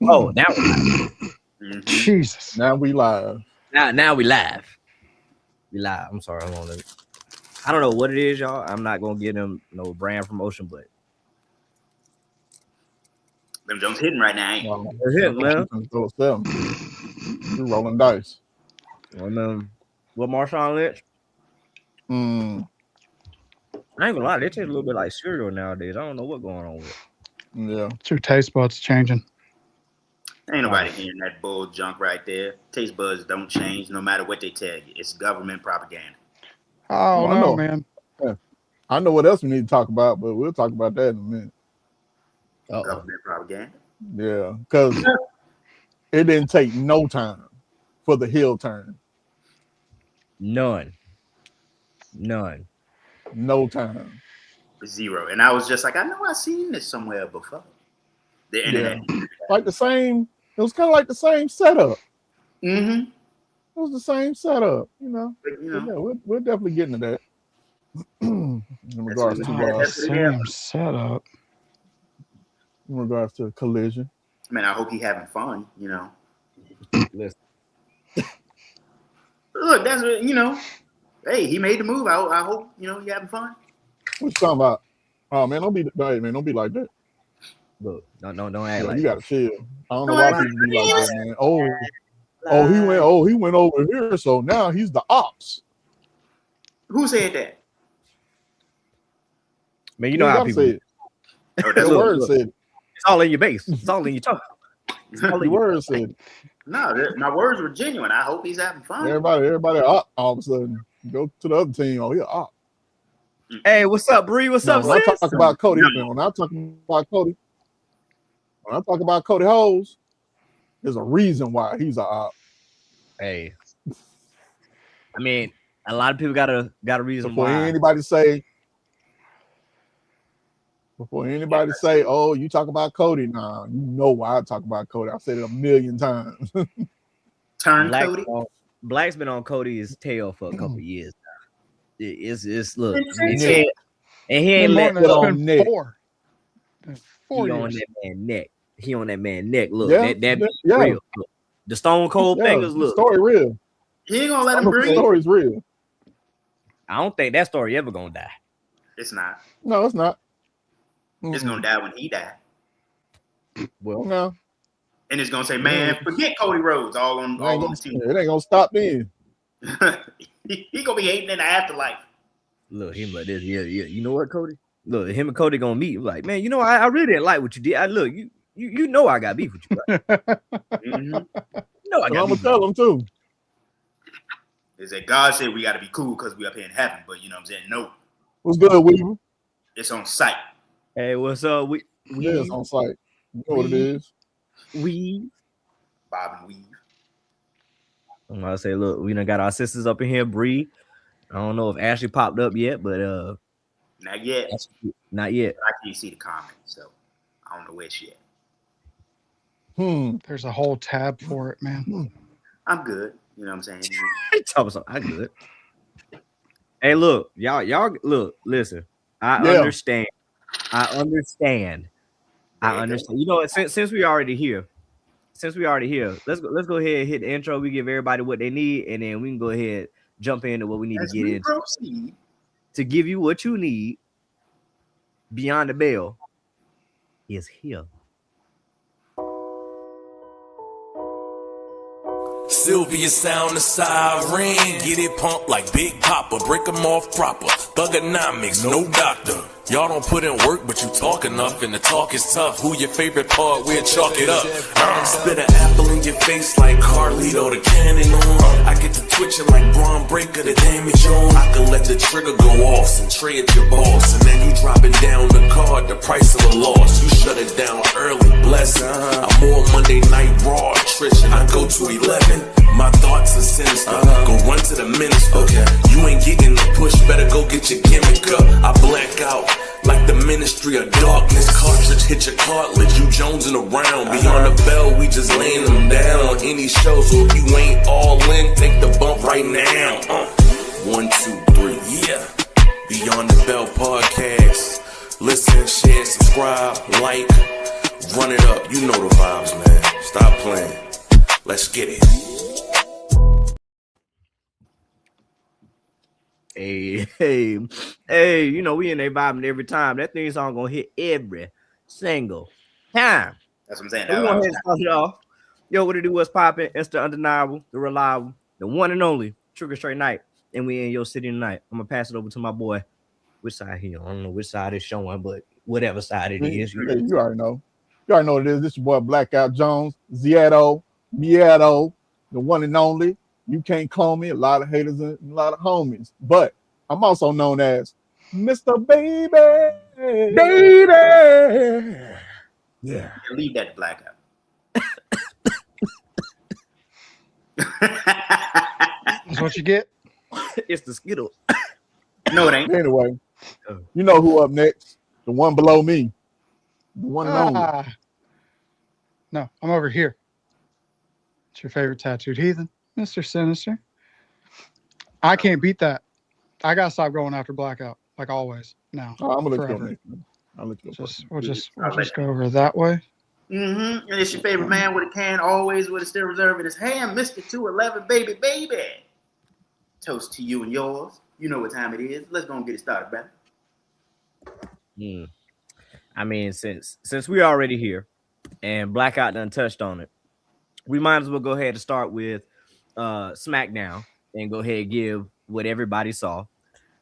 Oh, now we live. Jesus. Now we live. Now we live. We live. I'm sorry. I don't know what it is, y'all. I'm not gonna give them no brand promotion, but them Jones hitting right now. Well, it's hit, man. You're rolling dice. What Marshawn Lynch? I ain't gonna lie, they taste a little bit like cereal nowadays. I don't know what's going on with it. Yeah. It's your taste buds changing. Ain't nobody hearing that bull junk right there. Taste buds don't change no matter what they tell you. It's government propaganda. Oh, I no, know. man. Yeah. I know what else we need to talk about, but we'll talk about that in a minute. Government propaganda. Yeah, because it didn't take no time for the heel turn. None. No time. Zero. And I was just like, I know I've seen this somewhere before. The internet. Yeah. Like the same, it was kind of like the same setup. Mm-hmm. It was the same setup, you know. But yeah, we're definitely getting to that. In regards to Same setup. In regards to Collision. I mean, I hope he's having fun, you know. Listen. Look, that's what, you know. Hey, he made the move. I hope, you know, you having fun. What you talking about? Oh man, don't be like that. Look, don't act like you gotta chill. I don't know No, why people be like that, man. He went over here, so now he's the ops. Who said that? Man, you know how people say it. Oh, that's the word said it. It's all in your base. It's all in your tongue. The word said it. No, my words were genuine. I hope he's having fun. Everybody up all of a sudden. Go to the other team. Oh, yeah, up. Hey, what's up, Bree? What's up, When I sis? talk about Cody, when I talk about Cody Rhodes, there's a reason why he's a op. Hey, I mean, a lot of people got a reason Before why. anybody say, oh, you talk about Cody, nah, you know why I talk about Cody. I've said it a million times. Cody. Black's been on Cody's tail for a couple years now. It's look, and he ain't let it on neck. 4 He years. on that man neck. He on that man neck. Look, Yeah, that yeah. real. Look. The Stone Cold fingers. The Look, story real. He ain't gonna let him breathe. The story's real. I don't think that story ever gonna die. It's not. No, it's not. It's gonna die when he die. Well, no. And it's gonna say, man, forget Cody Rhodes all on the team. It ain't gonna stop then. he gonna be hating in the afterlife. look, him like this. Yeah. You know what, Cody? Look, him and Cody gonna meet. Like, man, you know, I really didn't like what you did. Look, you know I got beef with you. Right? Mm-hmm. You know I got I'm beef. gonna tell him too. Is that God said we gotta be cool because we up here in heaven, but you know what I'm saying? No. What's good, Weaver? It's on site. Hey, what's up? Yeah, it's on site. You know what it is. Bob and weave. I'm gonna say, look, we done got our sisters up in here, Bree. I don't know if Ashley popped up yet, but Not yet. not yet. I can't see the comments, so I don't know where she at. There's a whole tab for it, man. I'm good. You know what I'm saying? I good. Hey, look, y'all look, listen. I understand. You know, since we already here, let's go ahead and hit the intro. We give everybody what they need, and then we can go ahead and jump into what we need to get into. Proceed. To give you what you need, Beyond the Bell is here. Sylvia sound the siren, get it pumped like Big Papa, break them off proper. Thugonomics, no doctor. Y'all don't put in work, but you talk enough, and the talk is tough. Who your favorite part? We'll chalk it up. Spit an apple in your face like Carlito, the cannon on. I get to twitching like Braun Breaker, the damage on. I can let the trigger go off and tray at your boss, and then you dropping down the card, the price of a loss. You shut it down early, bless it. I'm more Monday Night Raw attrition. I go to 11. My thoughts are sinister. Go run to the minister. Okay. You ain't getting the push, better go get your gimmick up. I black out like the Ministry of Darkness. Cartridge hit your cartilage. You jonesing around. Beyond the Bell, we just laying them down on any show. So if you ain't all in, take the bump right now. 1, 2, 3, yeah. Beyond the Bell podcast. Listen, share, subscribe, like, run it up. You know the vibes, man. Stop playing. Let's get it. Hey, you know, we in there vibing every time. That theme song gonna hit every single time. That's what I'm saying. So we gonna head start it off. Yo, what it do? What's popping? It's the undeniable, the reliable, the one and only Trigger Straight Night. And we in your city tonight. I'm gonna pass it over to my boy. Which side he on? I don't know which side it's showing, but whatever side it is. You already know. You already know what it is. This your boy Blackout Jones, Zieto, Mieto, the one and only. You can't call me. A lot of haters and a lot of homies. But I'm also known as Mr. Baby. Baby. Yeah. Leave that Blackout. That's what you get. It's the Skittle. No, it ain't. Anyway, you know who up next? The one below me. The one and only. No, I'm over here. It's your favorite tattooed heathen, Mr. Sinister. I can't beat that. I gotta stop going after Blackout, like always. Now, I'm gonna let forever. you go next. I'll let you go. We'll just go over that way. And it's your favorite man with a can, always with a still reserve in his hand, Mr. 211, baby. Toast to you and yours. You know what time it is. Let's go and get it started, brother. I mean, since we're already here and Blackout done touched on it, we might as well go ahead and start with SmackDown and go ahead and give what everybody saw.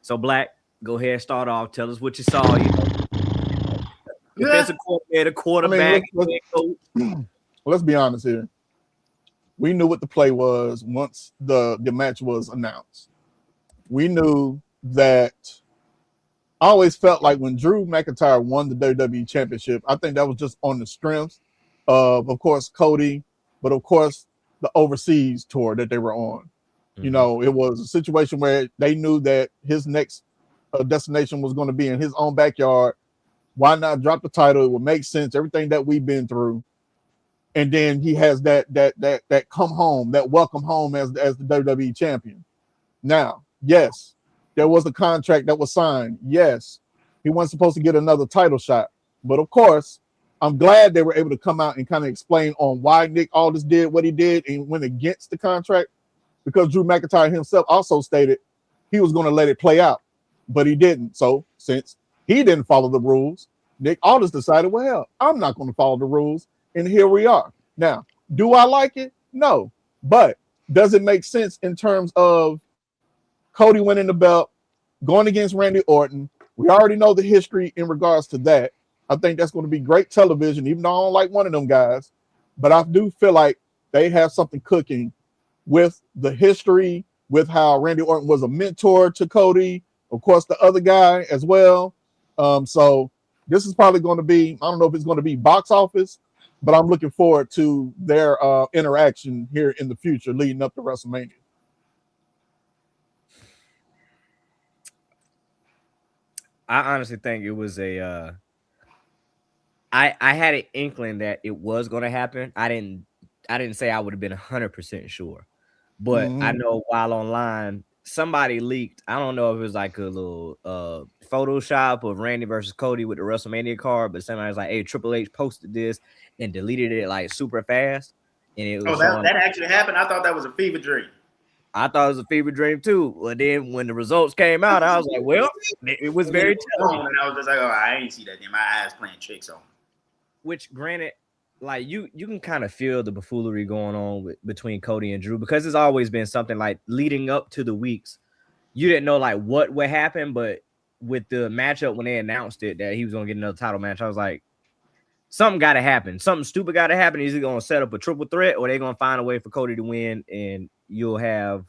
So Black, go ahead and start off. Tell us what you saw. You know, defensive coordinator, quarterback. Let's be honest here. We knew what the play was once the match was announced. We knew that. I always felt like when Drew McIntyre won the WWE Championship, I think that was just on the strength of course, Cody, but of course, the overseas tour that they were on. Mm-hmm. You know, it was a situation where they knew that his next destination was going to be in his own backyard. Why not drop the title? It would make sense. Everything that we've been through. And then he has that come home, that welcome home as the WWE champion. Now, yes, there was a contract that was signed. Yes, he wasn't supposed to get another title shot. But of course, I'm glad they were able to come out and kind of explain on why Nick Aldis did what he did and went against the contract, because Drew McIntyre himself also stated he was going to let it play out, but he didn't. So since he didn't follow the rules, Nick Aldis decided, well, hell, I'm not going to follow the rules. And here we are. Now, do I like it? No. But does it make sense in terms of Cody winning the belt, going against Randy Orton? We already know the history in regards to that. I think that's going to be great television, even though I don't like one of them guys. But I do feel like they have something cooking with the history, with how Randy Orton was a mentor to Cody, of course, the other guy as well. So this is probably going to be, I don't know if it's going to be box office, but I'm looking forward to their interaction here in the future leading up to WrestleMania. I honestly think it was a I had an inkling that it was going to happen. I didn't say I would have been 100% sure, but I know while online somebody leaked. I don't know if it was like a little Photoshop of Randy versus Cody with the WrestleMania card, but somebody was like, "Hey, Triple H posted this and deleted it like super fast." And it was that actually happened. I thought that was a fever dream. I thought it was a fever dream too. But then when the results came out, I was like, "Well, it was very telling." And I was just like, "Oh, I ain't see that. My eyes playing tricks on me." Which, granted, like you can kind of feel the buffoonery going on between Cody and Drew, because it's always been something like leading up to the weeks. You didn't know like what would happen, but with the matchup when they announced it that he was gonna get another title match, I was like, something got to happen. Something stupid got to happen. Is he gonna set up a triple threat, or they gonna find a way for Cody to win, and you'll have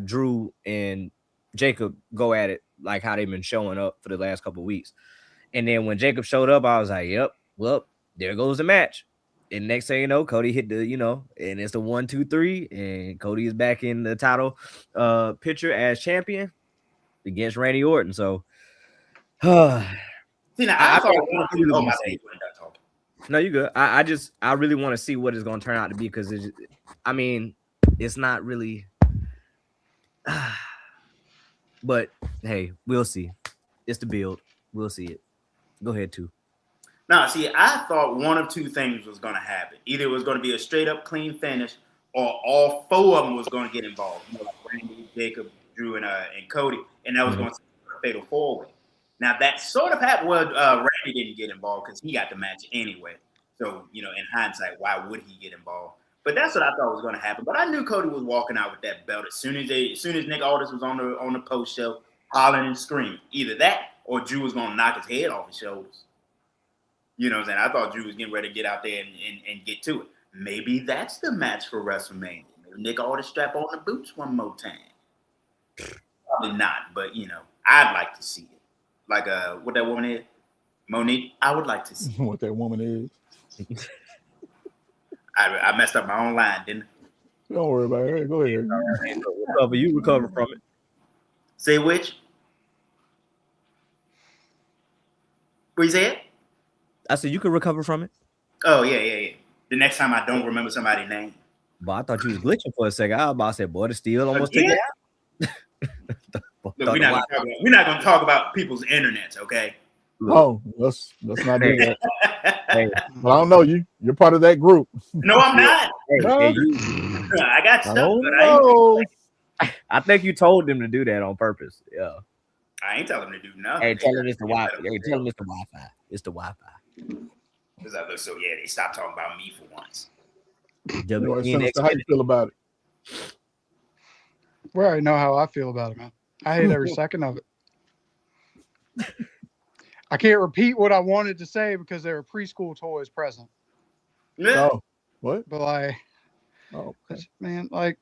Drew and Jacob go at it like how they've been showing up for the last couple of weeks. And then when Jacob showed up, I was like, "Yep, well, there goes the match." And next thing you know, Cody hit the, and it's the 1, 2, 3, and Cody is back in the title picture as champion against Randy Orton. So, see, now I thought no, you good. I really want to see what it's going to turn out to be, because it's not really. But hey, we'll see. It's the build. We'll see it. Go ahead, too. Now, see, I thought one of two things was going to happen. Either it was going to be a straight up clean finish, or all four of them was going to get involved. You know, like Randy, Jacob, Drew, and Cody, and that was going to be a fatal four-way. Now that sort of happened. Well, Randy didn't get involved because he got the match anyway. So in hindsight, why would he get involved? But that's what I thought was going to happen. But I knew Cody was walking out with that belt as soon as Nick Aldis was on the post show, hollering and screaming. Either that or Drew was going to knock his head off his shoulders. You know what I'm saying? I thought Drew was getting ready to get out there and get to it. Maybe that's the match for WrestleMania. Maybe Nick Aldis strap on the boots one more time. Probably not, but I'd like to see it. Like what that woman is, Monique. I would like to see what that woman is. I messed up my own line, didn't I? Don't worry about it. Go ahead. You recover from it. Say which? What you said? I said you can recover from it. Oh yeah. The next time I don't remember somebody's name. But I thought you was glitching for a second. I was about to say, boy, the steel almost took it out. Look, we're not going to talk about people's internets, okay? Oh, let's not do that. Hey, well, I don't know you. You're part of that group. No, I'm not. I got stuff. I think you told them to do that on purpose. Yeah. I ain't telling them to do nothing. Hey, tell them it's the Wi-Fi. Hey, tell them it's the Wi-Fi. It's the Wi-Fi. So yeah, they stopped talking about me for once. How you feel about it? We already know how I feel about it, man. I hate every second of it. I can't repeat what I wanted to say because there were preschool toys present. Yeah. Oh, what? But like, okay. Man, like,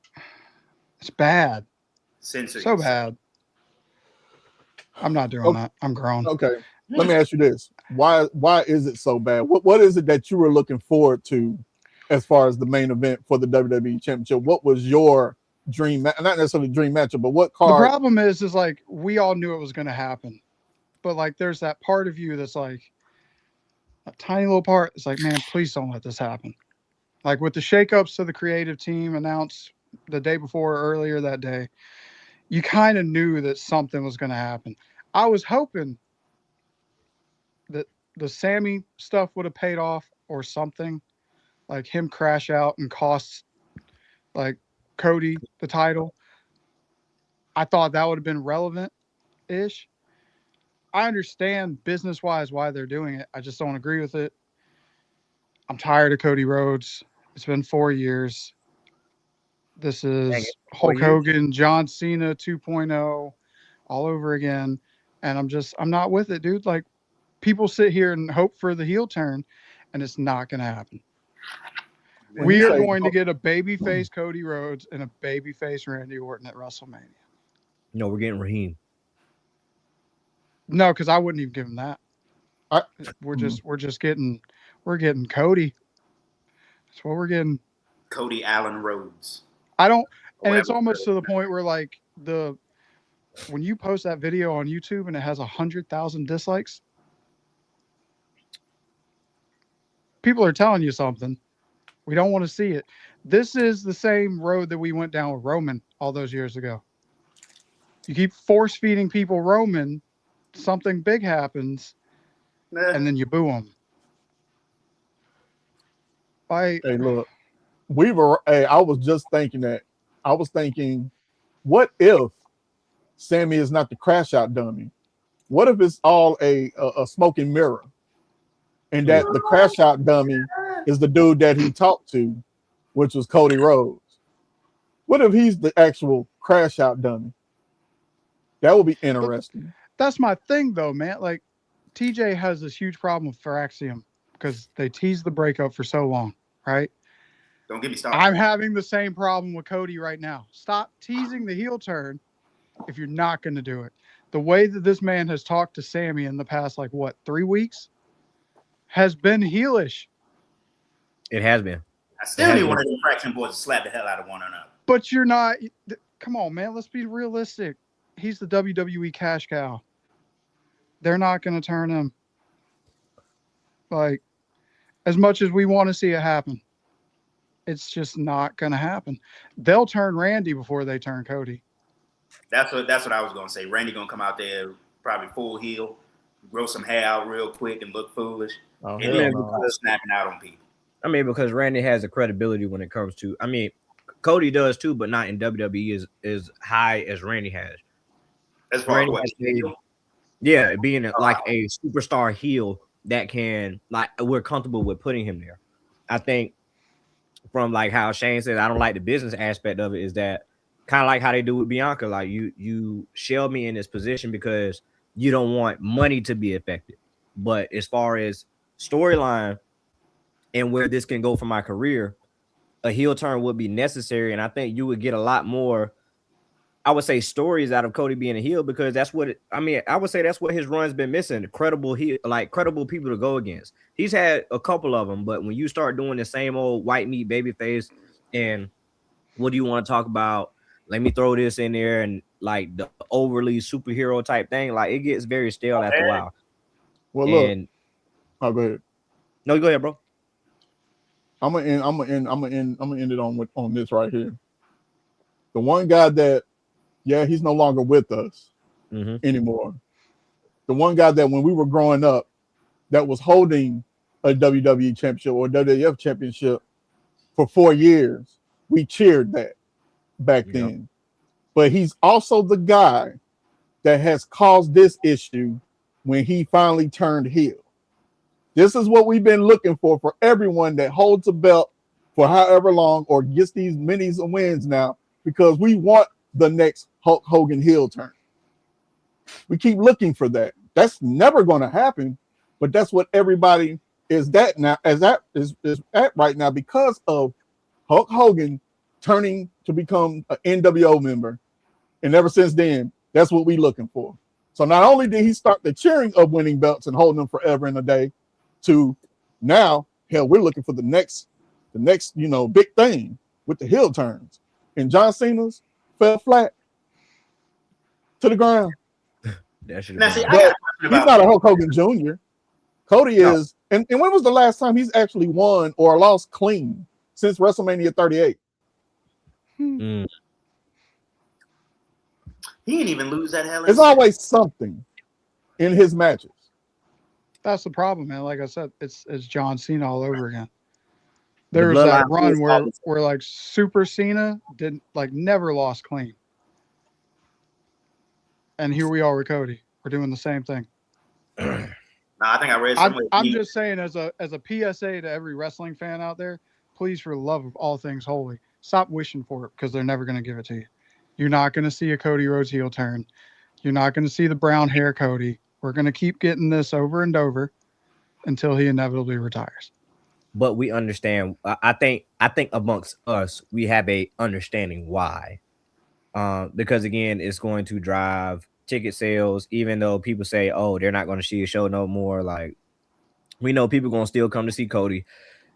it's bad. So bad. I'm not doing that. I'm grown. Okay. Let me ask you this. Why is it so bad? What is it that you were looking forward to as far as the main event for the WWE Championship? What was your dream match? Not necessarily dream matchup, but what card? The problem is like we all knew it was going to happen. But like there's that part of you that's like a tiny little part. It's like, man, please don't let this happen. Like with the shakeups to the creative team announced the day before or earlier that day, you kind of knew that something was going to happen. I was hoping that the Sammy stuff would have paid off or something, like him crash out and cost like Cody the title. I thought that would have been relevant-ish. I understand business-wise why they're doing it. I just don't agree with it. I'm tired of Cody Rhodes. It's been 4 years. This is Hulk Hogan, John Cena 2.0 all over again. And I'm not with it, dude. Like, people sit here and hope for the heel turn, and it's not going to happen. We are going to get a babyface Cody Rhodes and a babyface Randy Orton at WrestleMania. No, we're getting Raheem. No, because I wouldn't even give him that. We're getting Cody. That's what we're getting. Cody Allen Rhodes. And it's almost to the point where like when you post that video on YouTube and it has 100,000 dislikes, people are telling you something. We don't want to see it. This is the same road that we went down with Roman all those years ago. You keep force feeding people Roman, something big happens, and then you boo them. Hey, look, I was just thinking that. I was thinking, what if Sammy is not the crash out dummy? What if it's all a smoking mirror, and that the crash out dummy is the dude that he talked to, which was Cody Rhodes? What if he's the actual crash out dummy? That would be interesting. That's my thing, though, man. Like, TJ has this huge problem with Firaxium because they teased the breakup for so long, right? Don't get me started. I'm having the same problem with Cody right now. Stop teasing the heel turn if you're not going to do it. The way that this man has talked to Sammy in the past, 3 weeks, has been heelish. It has been. I still need one of the Fraction boys to slap the hell out of one another. But you're not. Come on, man. Let's be realistic. He's the WWE cash cow. They're not going to turn him. Like, as much as we want to see it happen, it's just not going to happen. They'll turn Randy before they turn Cody. That's what I was going to say. Randy going to come out there probably full heel, grow some hair out real quick and look foolish, Oh, and hell then no. snapping out on people. I mean, because Randy has the credibility when it comes to. I mean, Cody does too, but not in WWE as high as Randy has. As far as Randy what? has being like a superstar heel that can like we're comfortable with putting him there. I think from like how Shane said, I don't like the business aspect of it. Is that kind of like how they do with Bianca? Like you shell me in this position because you don't want money to be affected. But as far as storyline and where this can go for my career, a heel turn would be necessary, and I think you would get a lot more. I would say stories out of Cody being a heel because that's what I would say that's what his run's been missing. Credible heel, like credible people to go against. He's had a couple of them, but when you start doing the same old white meat baby face and what do you want to talk about? Let me throw this in there and like the overly superhero type thing, like it gets very stale after a while. Well, look. And Oh, go ahead. No, go ahead, bro. I'm gonna end it on this right here. The one guy that, he's no longer with us anymore. The one guy that when we were growing up, that was holding a WWE Championship or WWF Championship for 4 years, we cheered that back then. But he's also the guy that has caused this issue when he finally turned heel. This is what we've been looking for everyone that holds a belt for however long or gets these minis and wins now, because we want the next Hulk Hogan heel turn. We keep looking for that. That's never going to happen, but that's what everybody is at right now because of Hulk Hogan turning to become an NWO member. And ever since then, that's what we're looking for. So not only did he start the cheering of winning belts and holding them forever and a day, to now, hell, we're looking for the next, big thing with the heel turns. And John Cena's fell flat to the ground. That should he's not a Hulk Hogan Jr. Cody is, and when was the last time he's actually won or lost clean? Since WrestleMania 38. He didn't even lose that hell. There's always something in his matches. That's the problem, man. Like I said, it's John Cena all over again. There was that run where like Super Cena never lost clean. And here we are with Cody. We're doing the same thing. I think I read somewhere. I'm just saying as a PSA to every wrestling fan out there, please, for the love of all things holy, stop wishing for it because they're never going to give it to you. You're not going to see a Cody Rhodes heel turn. You're not going to see the brown hair Cody. We're going to keep getting this over and over until he inevitably retires. But we understand. I think amongst us, we have a understanding why. Because again, it's going to drive ticket sales, even though people say, oh, they're not going to see a show no more. Like, we know people going to still come to see Cody.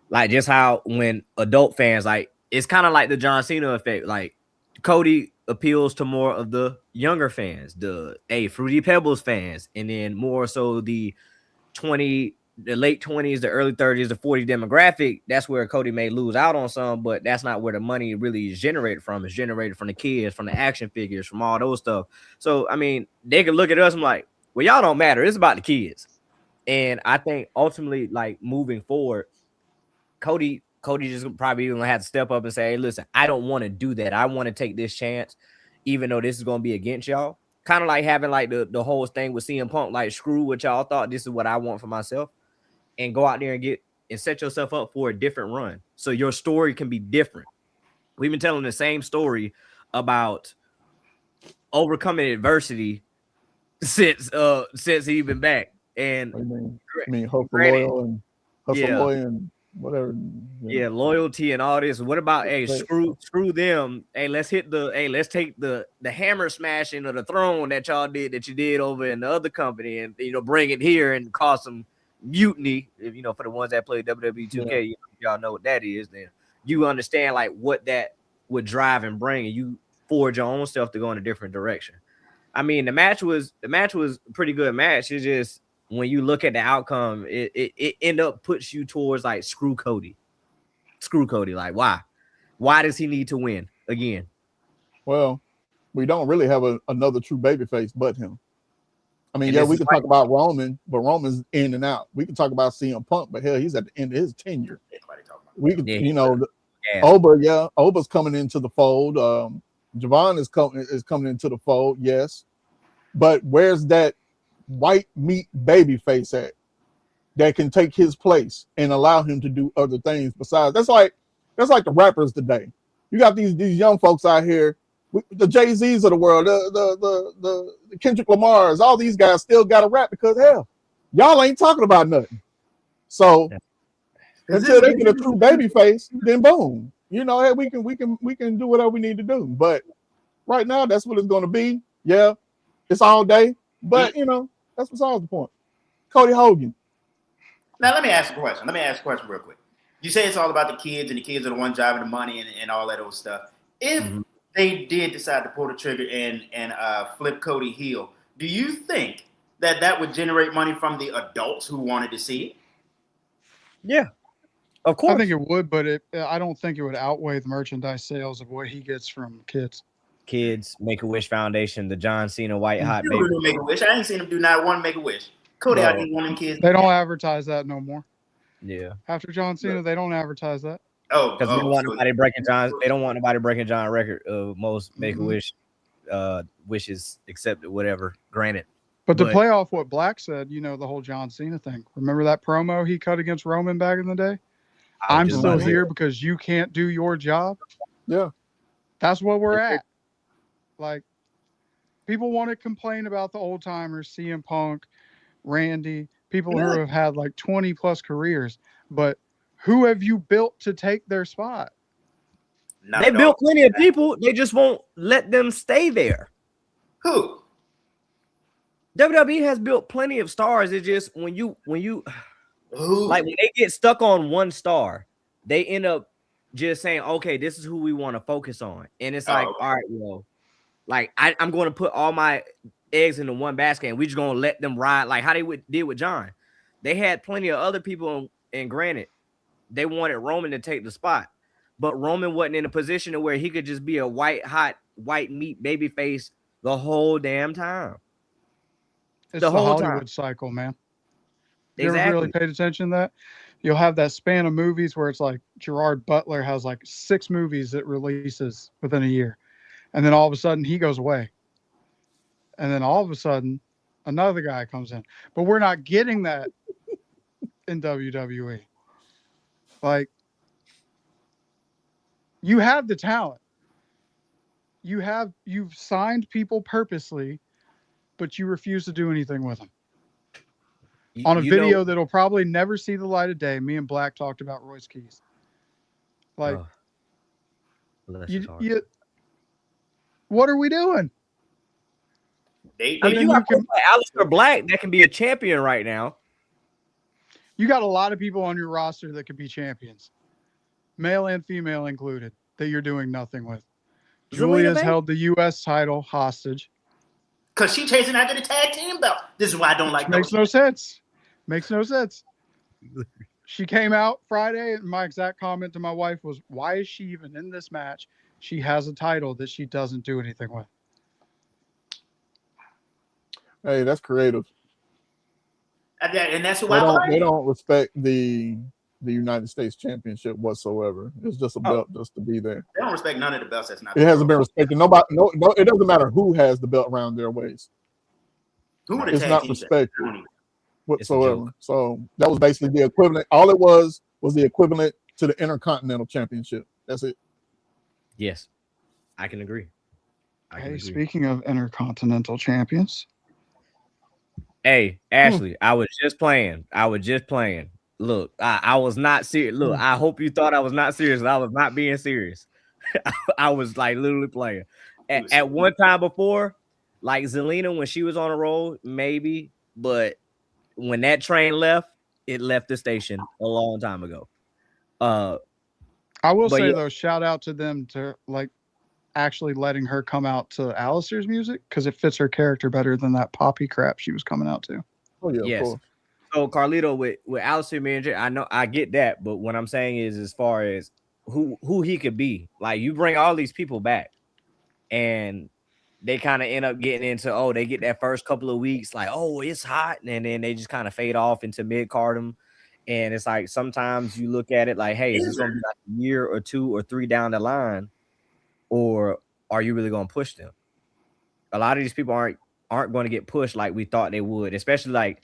Like, just how when adult fans, like, it's kind of like the John Cena effect. Like, Cody appeals to more of the younger fans, the Fruity Pebbles fans, and then more so the late 20s, the early 30s, the 40 demographic. That's where Cody may lose out on some, but that's not where the money really is generated from. It's generated from the kids, from the action figures, from all those stuff. So, I mean, they can look at us and like, well, y'all don't matter. It's about the kids. And I think ultimately, like, moving forward, Cody just probably gonna have to step up and say, hey, listen, I don't want to do that. I want to take this chance, even though this is gonna be against y'all. Kind of like having like the whole thing with CM Punk, like, screw what y'all thought. This is what I want for myself, and go out there and set yourself up for a different run. So your story can be different. We've been telling the same story about overcoming adversity since he's been back. And I mean Hope for Loyal and Hustle Loyal and whatever. Yeah, loyalty and all this. What about screw them? Hey, let's take the hammer smashing of the throne that y'all did, that you did over in the other company, and bring it here and cause some mutiny. If for the ones that play WWE 2K, y'all know what that is. Then you understand like what that would drive and bring, and you forge your own self to go in a different direction. I mean, the match was a pretty good match. It's just when you look at the outcome, it end up puts you towards like screw Cody. Like, why does he need to win again? Well, we don't really have another true babyface but him. I mean, And yeah, this we is can talk about Roman, but Roman's in and out. We can talk about CM Punk, but hell, he's at the end of his tenure. We could, Yeah, you know, yeah. Oba's coming into the fold. Javon is coming into the fold, yes. But where's that white meat baby face at that can take his place and allow him to do other things besides? That's like the rappers today. You got these young folks out here, the Jay-Z's of the world, the Kendrick Lamars, all these guys still got to rap because hell, y'all ain't talking about nothing. So until they get a true baby face, then boom, you know, hey, we can do whatever we need to do. But right now, that's what it's going to be. Yeah, it's all day, but you know, that's besides the point. Cody Hogan. Now let me ask a question. Real quick. You say it's all about the kids, and the kids are the ones driving the money and all that old stuff. If they did decide to pull the trigger and flip Cody heel, do you think that would generate money from the adults who wanted to see it? Yeah, of course. I think it would, but I don't think it would outweigh the merchandise sales of what he gets from kids. Kids, Make-A-Wish Foundation, the John Cena White Hot He Baby. do Make-A-Wish. I ain't seen him do not one Make-A-Wish. Cody out here one of them kids. They don't advertise that no more. Yeah. After John Cena, they don't advertise that. Oh, Because they don't want nobody breaking John. They don't want nobody breaking John record of most Make-A-Wish wishes accepted, whatever, granted. But to play off what Black said, you know, the whole John Cena thing. Remember that promo he cut against Roman back in the day? I'm still here because you can't do your job. Yeah. That's what we're at. Like, people want to complain about the old timers, CM Punk, Randy, people who have had like 20 plus careers. But who have you built to take their spot? They built plenty of people. They just won't let them stay there. Who? WWE has built plenty of stars. It's just when you like when they get stuck on one star, they end up just saying, okay, this is who we want to focus on. And it's like, all right, well, like I'm going to put all my eggs into one basket and we're just going to let them ride like how they did with John. They had plenty of other people, and granted, they wanted Roman to take the spot, but Roman wasn't in a position where he could just be a hot white meat baby face the whole damn time. It's the Hollywood cycle, man. You ever really paid attention to that? You'll have that span of movies where it's like Gerard Butler has like 6 movies that releases within a year. And then all of a sudden he goes away. And then all of a sudden another guy comes in. But we're not getting that in WWE. Like, you have the talent. You've signed people purposely, but you refuse to do anything with them. On a video that'll probably never see the light of day, me and Black talked about Royce Keys. Like, what are we doing? I mean, you got Aleister Black that can be a champion right now. You got a lot of people on your roster that could be champions, male and female included, that you're doing nothing with. Julia's held the U.S. title hostage. Because she's chasing after the tag team belt. This is why I don't like Makes no sense. Makes no sense. She came out Friday, and my exact comment to my wife was, why is she even in this match? She has a title that she doesn't do anything with. Hey, that's creative. And that's why they don't respect the United States Championship whatsoever. It's just a belt just to be there. They don't respect none of the belts. That's not. It hasn't been respected. Nobody. No. It doesn't matter who has the belt around their waist. It's not respected whatsoever. So that was basically the equivalent. All it was the equivalent to the Intercontinental Championship. That's it. Yes, I can agree. Speaking of Intercontinental Champions. Hey, Ashley, I was just playing. Look, I was not serious. Look, I hope you thought I was not serious. I was not being serious. I was like literally playing. At one time before, like Zelina, when she was on the road, maybe, but when that train left, it left the station a long time ago. I will say though, shout out to them to like actually letting her come out to Aleister's music because it fits her character better than that poppy crap she was coming out to. Oh yeah, yes. So Carlito with Aleister Manager, I know I get that, but what I'm saying is as far as who he could be, like you bring all these people back, and they kind of end up getting into, they get that first couple of weeks like, it's hot, and then they just kind of fade off into mid-cardum. And it's like sometimes you look at it like, hey, is this going to be like a year or 2 or 3 down the line, or are you really going to push them? A lot of these people aren't going to get pushed like we thought they would, especially like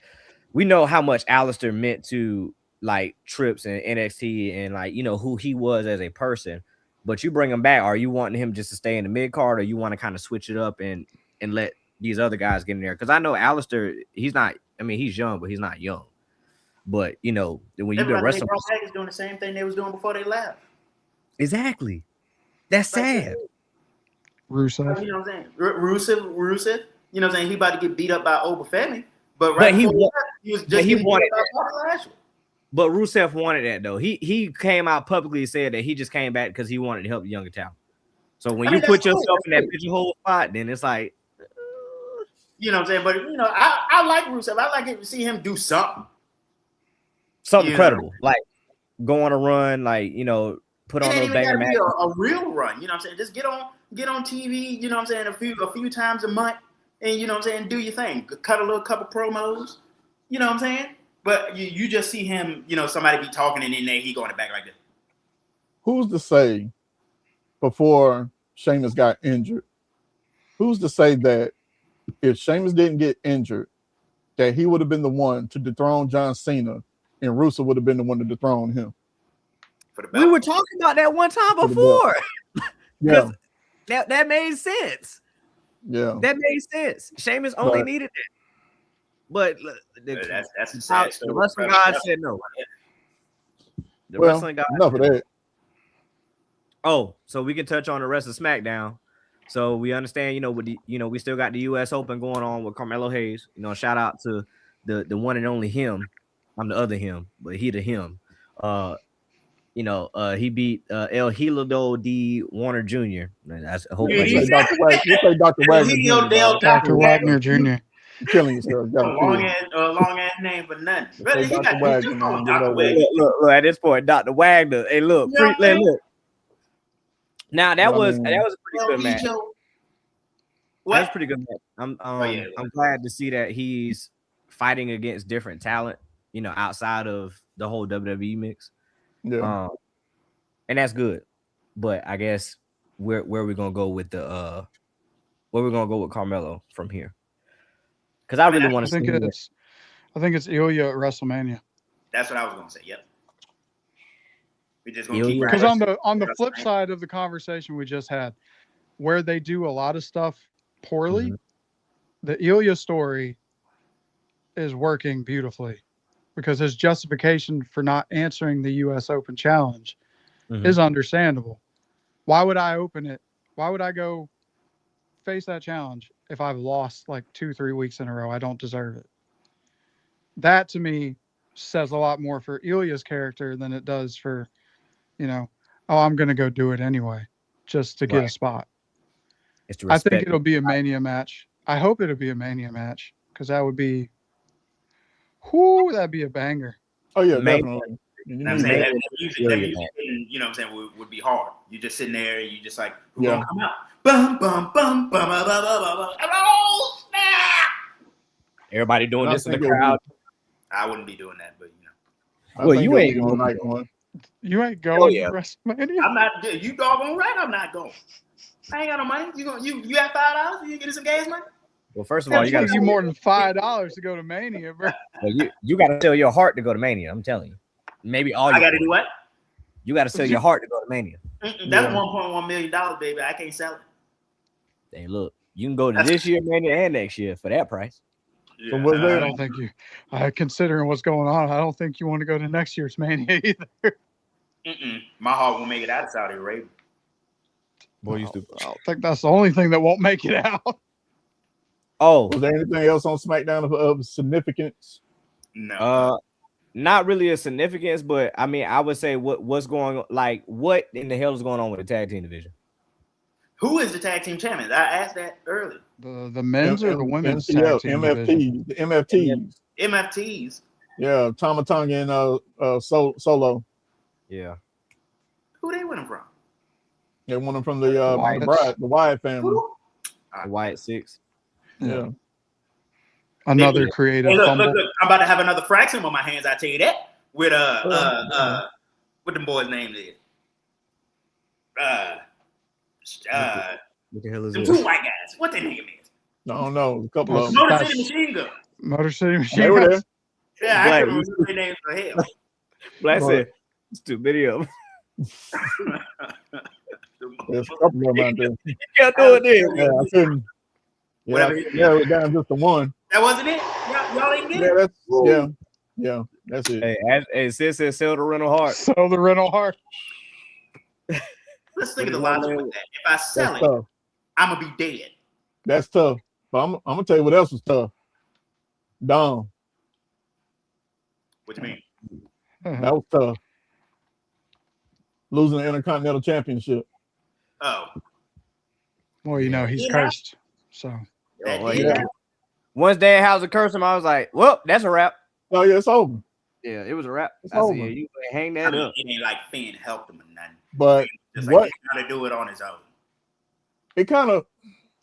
we know how much Alistair meant to like Trips and NXT and like, who he was as a person. But you bring him back, are you wanting him just to stay in the mid card, or you want to kind of switch it up and let these other guys get in there? Because I know Alistair, he's young, but he's not young. But when you've been wrestling, is doing the same thing they was doing before they left. Exactly. That's sad. Rusev. You know what I'm saying? Rusev. You know what I'm saying? He about to get beat up by Obafemi, but he wanted that. But Rusev wanted that though. He came out publicly and said that he just came back because he wanted to help the younger talent. So when you put yourself in that pigeonhole spot, then it's like, you know what I'm saying? But I like Rusev. I like to see him do something. Something credible, like go on a run, like put on those banger matches. A real run, you know what I'm saying? Just get on TV, you know what I'm saying, a few times a month, and you know what I'm saying, do your thing. Cut a little couple promos, you know what I'm saying? But you just see him, somebody be talking and then he going back like this. Who's to say before Sheamus got injured? Who's to say that if Sheamus didn't get injured, that he would have been the one to dethrone John Cena? And Rusev would have been the one to dethrone him. We were talking about that one time before. Yeah. That made sense. Yeah. That made sense. Sheamus only needed it. But that's the wrestling god said no. The wrestling god. Enough of that. Oh, so we can touch on the rest of SmackDown. So we understand, we still got the US Open going on with Carmelo Hayes. Shout out to the one and only him. I'm the other him, but he the him. He beat El Hilado D. Warner Jr. That's a whole bunch of Dr. Wagner. Dr. Wagner Jr. You're killing yourself. Long ass name for nothing. Dr. Wagner. Look, at this point, Dr. Wagner. Hey, look. Look. Now that was a pretty good match. That was a pretty good match. I'm glad to see that he's fighting against different talent. Outside of the whole WWE mix. Yeah. And that's good. But I guess where we're gonna go with where we're gonna go with Carmelo from here. Because I really want to see I think it's Ilya at WrestleMania. That's what I was gonna say. Yep. We just gonna keep because on the flip side of the conversation we just had, where they do a lot of stuff poorly, the Ilya story is working beautifully. Because his justification for not answering the U.S. Open challenge is understandable. Why would I open it? Why would I go face that challenge if I've lost like 2-3 weeks in a row? I don't deserve it. That to me says a lot more for Ilya's character than it does for, I'm going to go do it anyway, just to get a spot. I think it'll be a Mania match. I hope it'll be a Mania match because that would be. Whoo, that'd be a banger. Oh yeah, definitely. I'm saying that music, would be hard. You're just sitting there, and you just like, who's gonna come out? Bum bum bum bum bum bum bum. Oh snap! Everybody doing this in the crowd. I wouldn't be doing that, but well, you ain't going night one. You ain't going to WrestleMania. I'm not. You doggone right. I'm not going. I ain't got no money. You got $5? You get some gas money? Well, first of all, you got to more than $5 to go to Mania, bro. Well, you got to sell your heart to go to Mania. I'm telling you. Maybe all I got to do what? You got to sell your heart to go to Mania. That's $1.1 million, baby. I can't sell it. Hey, look, you can go to this year Mania and next year for that price. So what's there? I don't think considering what's going on, I don't think you want to go to next year's Mania either. My heart won't make it out of Saudi Arabia. Boy, you stupid. I don't think that's the only thing that won't make it out. Oh, was there anything else on SmackDown of significance? No. Not really a significance, but I mean, I would say what's going on, like what in the hell is going on with the tag team division? Who is the tag team champions? I asked that earlier. The men's or the women's tag team MFTs. The MFTs. MFTs. Yeah, Tama Tonga and Solo. Yeah. Who they winning from? They won them from the Wyatt family. Who? The White Six. Yeah. Another creative Hey, look, fumble. look. I'm about to have another fraction on my hands. I tell you that. With what them boys' name is? What the hell is Them this? two white guys. What their name is? I don't know. A couple of them. Motor That's- City Machine Gun. Motor City Machine They were there. Guns. Yeah, I Black, can't remember their names for hell. Black But- said, it's too many of them. There's a couple of them out there. You can't do it then. Yeah, I couldn't. Yeah, Whatever. I narrowed it down just to one. That wasn't it? Y'all ain't get Yeah, it? that's it. Hey, sis said sell the rental heart. So the rental heart. Let's think of the logic with that. If I sell That's it, tough. I'm gonna be dead. That's tough. But I'm gonna tell you what else was tough. Dom. What you mean? That was tough. Losing the Intercontinental Championship. Oh, Well, you know, he's Yeah. cursed. So that well, did yeah. happen. Once Danhausen cursed him, I was like, well, that's a wrap. Oh yeah, it's over. Yeah, it was a wrap. It's I said, over. yeah, you can hang I that mean, up. it ain't like Finn helped him or nothing. But Just what like he's trying to do it on his own. it kind of,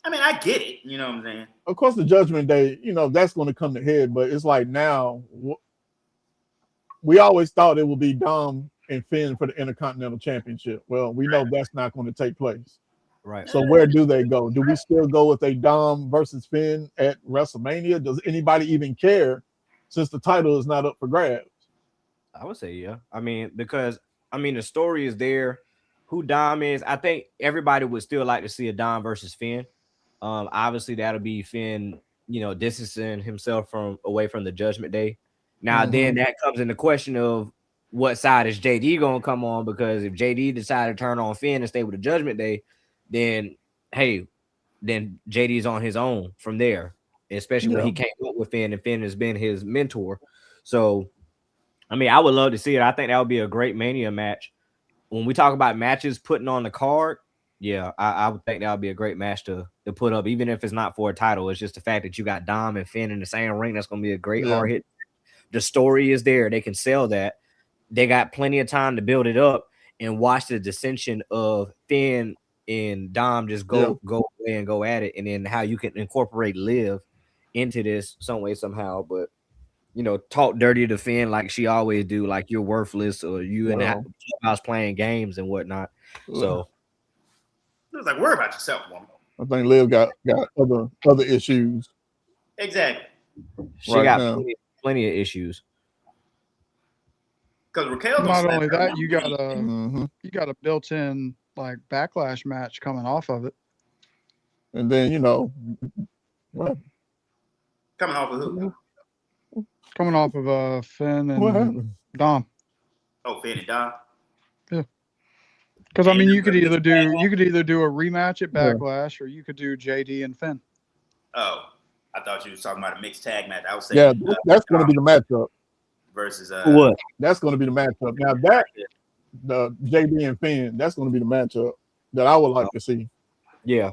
I mean, I get it. You know what I'm saying? of course, the Judgment Day, that's going to come to head. But it's like now, we always thought it would be Dom and Finn for the Intercontinental Championship. Well, we know that's not going to take place. Right. So where do they go? Do we still go with a Dom versus Finn at WrestleMania? Does anybody even care since the title is not up for grabs? I would say, yeah. I mean, because the story is there. Who Dom is, I think everybody would still like to see a Dom versus Finn. Obviously, that'll be Finn, distancing himself away from the Judgment Day. Now, then that comes in the question of what side is JD gonna come on? Because if JD decided to turn on Finn and stay with the Judgment Day, then JD's on his own from there, especially when he came up with Finn and Finn has been his mentor. So, I mean, I would love to see it. I think that would be a great Mania match. When we talk about matches putting on the card, yeah, I would think that would be a great match to put up, even if it's not for a title. It's just the fact that you got Dom and Finn in the same ring. That's going to be a great hard hit. The story is there. They can sell that. They got plenty of time to build it up and watch the dissension of Finn and Dom just go away and go at it, and then how you can incorporate Liv into this some way, somehow. But talk dirty to Finn like she always do, like you're worthless or you in the house playing games and whatnot. So It was like, worry about yourself, woman. I think Liv got other issues. Exactly. she Right got now. plenty of issues. Because Raquel not only that, you got Mhm. a built-in like backlash match coming off of it. And then what? coming off of who? Coming off of Finn What and happened? Dom. Oh, Finn and Dom. Because I mean, you could either do a rematch at Yeah. Backlash, or you could do JD and Finn. Oh, I thought you was talking about a mixed tag match. I was saying Yeah, that's going to be the matchup. versus What? That's going to be the matchup. Now the JD and Finn, that's going to be the matchup that I would like to see. Yeah,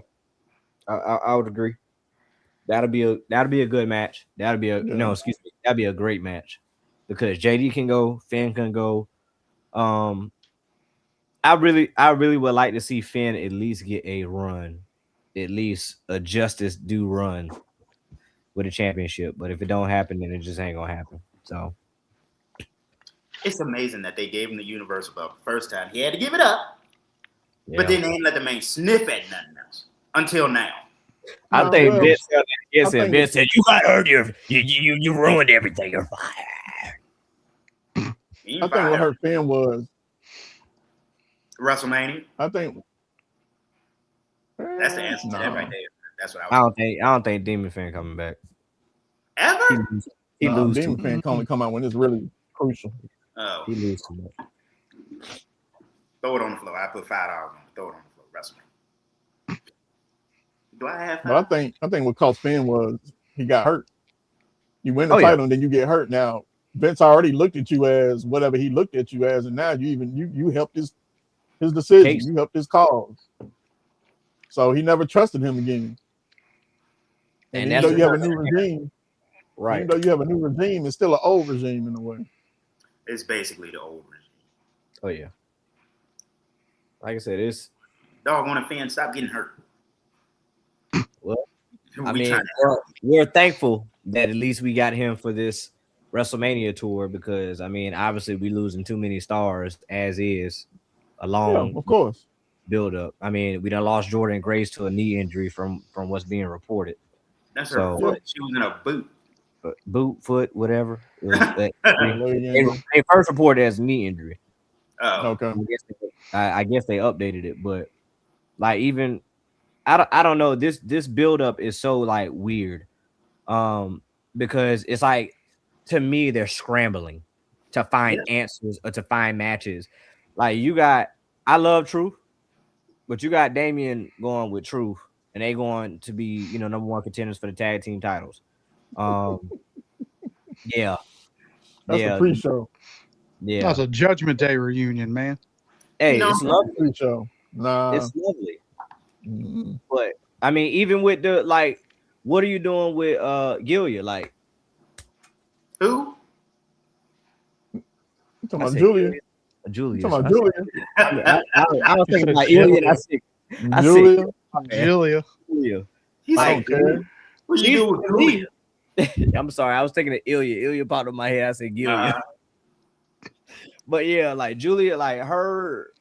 I would agree. That'll be a good match. That'd be a great match because JD can go, Finn can go. I really would like to see Finn at least get a run, at least a justice due run with a championship. But if it don't happen, then it just ain't gonna happen. So it's amazing that they gave him the Universal belt the first time. He had to give it up, but then they didn't let the man sniff at nothing else until now. I think well, Vince said that. think Vince said you got hurt. You ruined everything. You're fired. He I think what hurt Finn was, WrestleMania. I think That's the answer to that no. right there. That's what I was. I don't think Demon Finn coming back. Ever? He lose too Demon much. Fan can only come out when it's really crucial. Oh, He lose too much. throw it on the floor. I put $5 on it. Throw it on the floor. WrestleMania. Do I have But $5? I think what cost Finn was he got hurt. You win the Oh, yeah. title and then you get hurt. Now Vince already looked at you as whatever he looked at you as, and now you helped his decision. Case. You helped his cause. So he never trusted him again. And even that's though you have a the- new regime, Right. even though you have a new regime, it's still an old regime in a way. It's basically the old regime. Oh yeah. Like I said, it's Dog on a fan, stop getting hurt. well, I mean, we're thankful that at least we got him for this WrestleMania tour because, I mean, obviously we losing too many stars as is a long of course. build up. I mean, we done lost Jordan Grace to a knee injury from what's being reported. That's her foot. She was in a boot. Boot, foot, whatever. It was, they first reported as knee injury. Oh, okay. I guess they updated it, but like even I don't know. This build up is so like weird, because it's like to me they're scrambling to find answers or to find matches. Like I love Truth, but you got Damian going with Truth, and they going to be number one contenders for the tag team titles. Yeah, that's a pre-show. Yeah, that's a Judgment Day reunion, man. Hey, it's lovely. Pre-show. Nah, it's lovely. Mm-hmm. But I mean, even with the like, what are you doing with Gilia? Like, who? You talking about Julia? Julia. You talking about Julia? I was thinking like Ilya. I Julia. Julia. He's like, what you doing with Julia? I'm sorry, I was thinking of Ilya. Ilya popped in my head. I said Gilia. But yeah, like Julia, like her,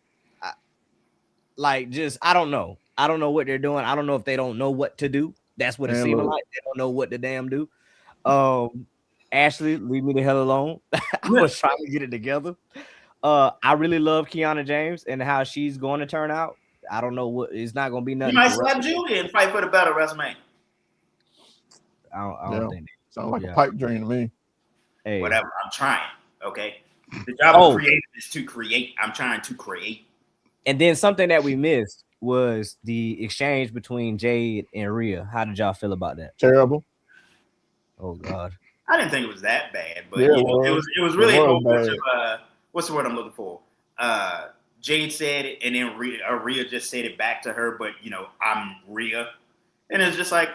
like just I don't know. I don't know what they're doing. I don't know if they don't know what to do. That's what it seems like. They don't know what to damn do. Ashley, leave me the hell alone. I was trying to get it together. I really love Kiana James and how she's going to turn out. I don't know what it's not going to be nothing. You might slap Julia and fight for the belt at WrestleMania. I don't think that. Sounds like a pipe dream to me. Hey, whatever. I'm trying. Okay. The job of creating is to create. I'm trying to create. And then something that we missed was the exchange between Jade and Rhea. How did y'all feel about that? Terrible. Oh God. I didn't think it was that bad, but it was really a whole bunch of what's the word I'm looking for? Jade said it, and then Rhea just said it back to her, but I'm Rhea, and it's just like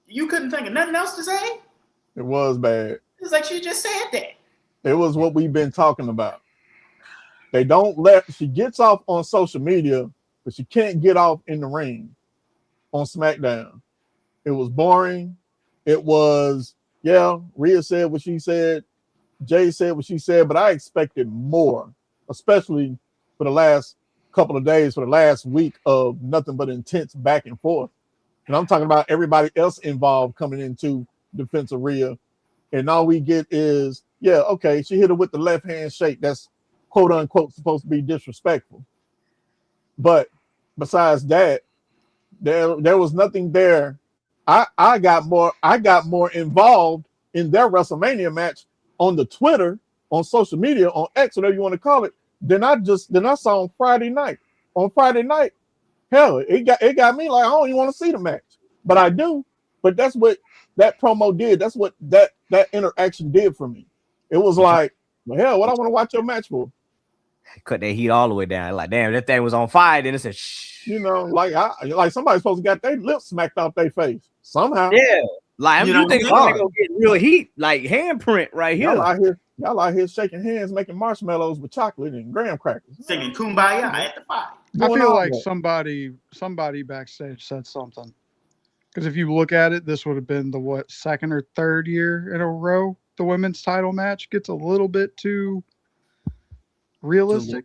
you couldn't think of nothing else to say. It was bad. It's like she just said that. It was what we've been talking about. She gets off on social media, but she can't get off in the ring on SmackDown. It was boring. It was, Rhea said what she said. Jay said what she said, but I expected more, especially for the last couple of days, for the last week of nothing but intense back and forth. And I'm talking about everybody else involved coming into defense of Rhea. And all we get is, she hit her with the left hand shake. That's quote unquote supposed to be disrespectful. But besides that, there was nothing there. I got more involved in their WrestleMania match on the Twitter, on social media, on X, whatever you want to call it, than I saw on Friday night. On Friday night, hell, it got me like I don't even want to see the match. But I do. But that's what that promo did. That's what that interaction did for me. It was like, well, hell, what I want to watch your match for? Cut that heat all the way down. Like, damn, that thing was on fire. Then it said, shh. Like somebody's supposed to got their lips smacked off their face somehow. Yeah, like you think somebody gonna get real heat, like handprint right here. Y'all out here shaking hands, making marshmallows with chocolate and graham crackers, singing "Kumbaya" at the fire. I feel like somebody backstage said something. Because if you look at it, this would have been the second or third year in a row the women's title match gets a little bit too realistic.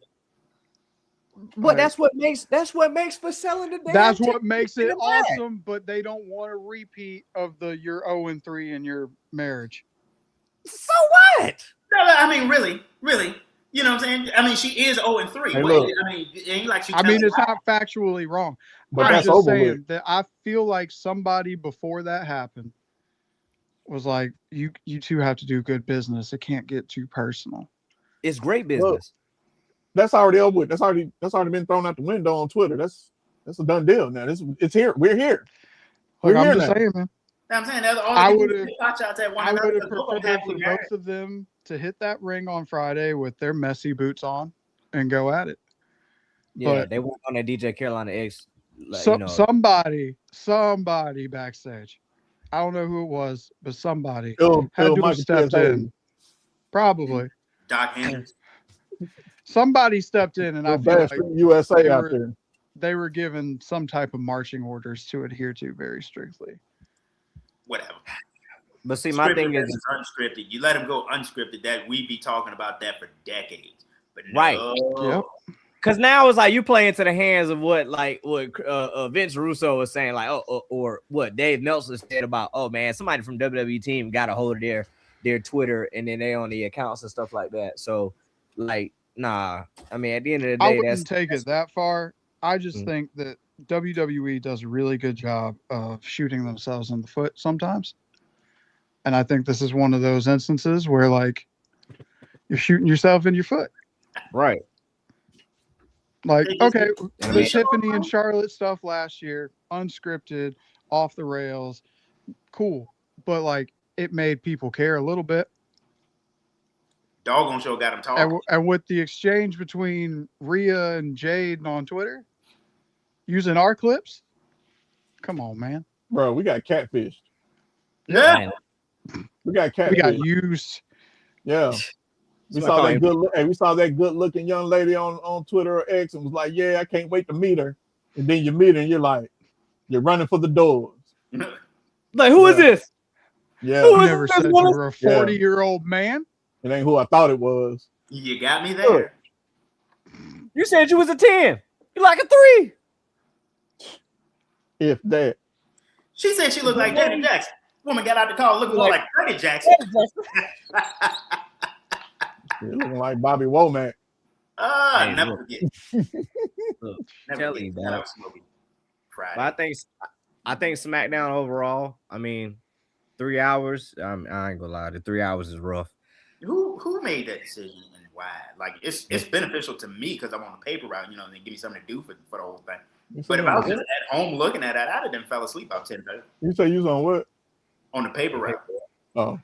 But that's what makes for selling the damn. That's what makes it awesome. But they don't want a repeat of you're 0-3 in your marriage. So what? No, I mean, really, you know what I'm saying? I mean, she is 0-3. Hey, it ain't like she. I mean, it's not factually wrong. But I'm that's just over saying with. that I feel like somebody before that happened was like, you two have to do good business. It can't get too personal. It's great business. Look, that's already over with. That's already been thrown out the window on Twitter. That's a done deal now. It's here. We're here. Like, I'm just saying, man. I'm saying I would have preferred for both of them to hit that ring on Friday with their messy boots on and go at it. Yeah, but they went on that DJ Carolina X. Like, somebody backstage. I don't know who it was, but somebody had to have stepped in. Probably. Doc Hendricks. Somebody stepped in, and I feel like USA out there. They were given some type of marching orders to adhere to very strictly. whatever. But see, my thing is unscripted. You let him go unscripted, that we'd be talking about that for decades. But no. Right. Yep. Because now it's like you play into the hands of what Vince Russo was saying, like, or what Dave Meltzer said about, oh man, somebody from WWE team got a hold of their Twitter and then they on the accounts and stuff like that. So, like, nah. I mean, at the end of the day, I wouldn't take it that far. I just think that WWE does a really good job of shooting themselves in the foot sometimes. And I think this is one of those instances where, like, you're shooting yourself in your foot. Right. Like, okay, the Tiffany and Charlotte stuff last year, unscripted, off the rails, cool. But, like, it made people care a little bit. Doggone show got him talking. And with the exchange between Rhea and Jade on Twitter, using our clips, come on, man. Bro, we got catfished. Yeah. We got catfished. We got used. Yeah. We saw that good looking young lady on Twitter or X and was like, yeah, I can't wait to meet her. And then you meet her and you're like, you're running for the doors. Like, who is this? Yeah. You never said you were a 40-year-old man. It ain't who I thought it was. You got me there. You said you was a 10. You like a 3. If that. She said she looked like Janet Jackson. Woman got out the car looking more like Freddie Jackson. You're looking like Bobby Womack. Never forget. Tell you that. But I think SmackDown overall, I mean, 3 hours. I ain't gonna lie, the 3 hours is rough. Who made that decision and why? Like, it's beneficial to me because I'm on the paper route, and they give me something to do for the whole thing. But if I was just at home looking at that, I'd have been fell asleep about 10 minutes. You say you was on what? On the paper route. Oh.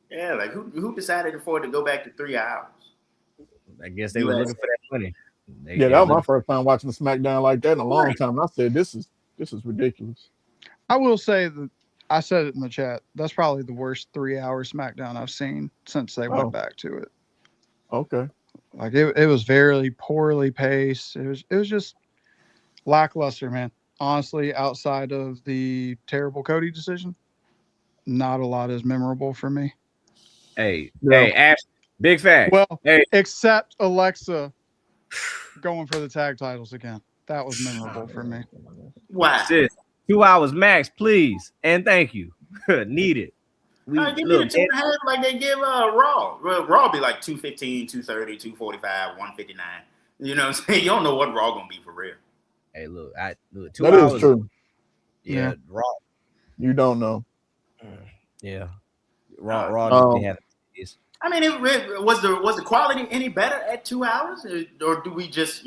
Yeah, like who decided for it to go back to 3 hours? I guess they were looking for that money. That was my first time watching the SmackDown like that in a long time. And I said, this is ridiculous. I will say that I said it in the chat. That's probably the worst 3 hour SmackDown I've seen since they went back to it. Okay. Like it was very poorly paced. It was just lackluster, man. Honestly, outside of the terrible Cody decision, not a lot is memorable for me. Hey, Ash, big fact. Well, hey, except Alexa going for the tag titles again. That was memorable for me. Wow. Sis, 2 hours max, please, and thank you. Need it. Give me the 2.5 like they give Raw. Raw be like 215, 230, 245, 159. You know what I'm saying? You don't know what Raw gonna be for real. Hey, look, 2 that hours. Is true. Yeah, Raw. You don't know. Yeah, Raw. I mean, was the quality any better at 2 hours, or do we just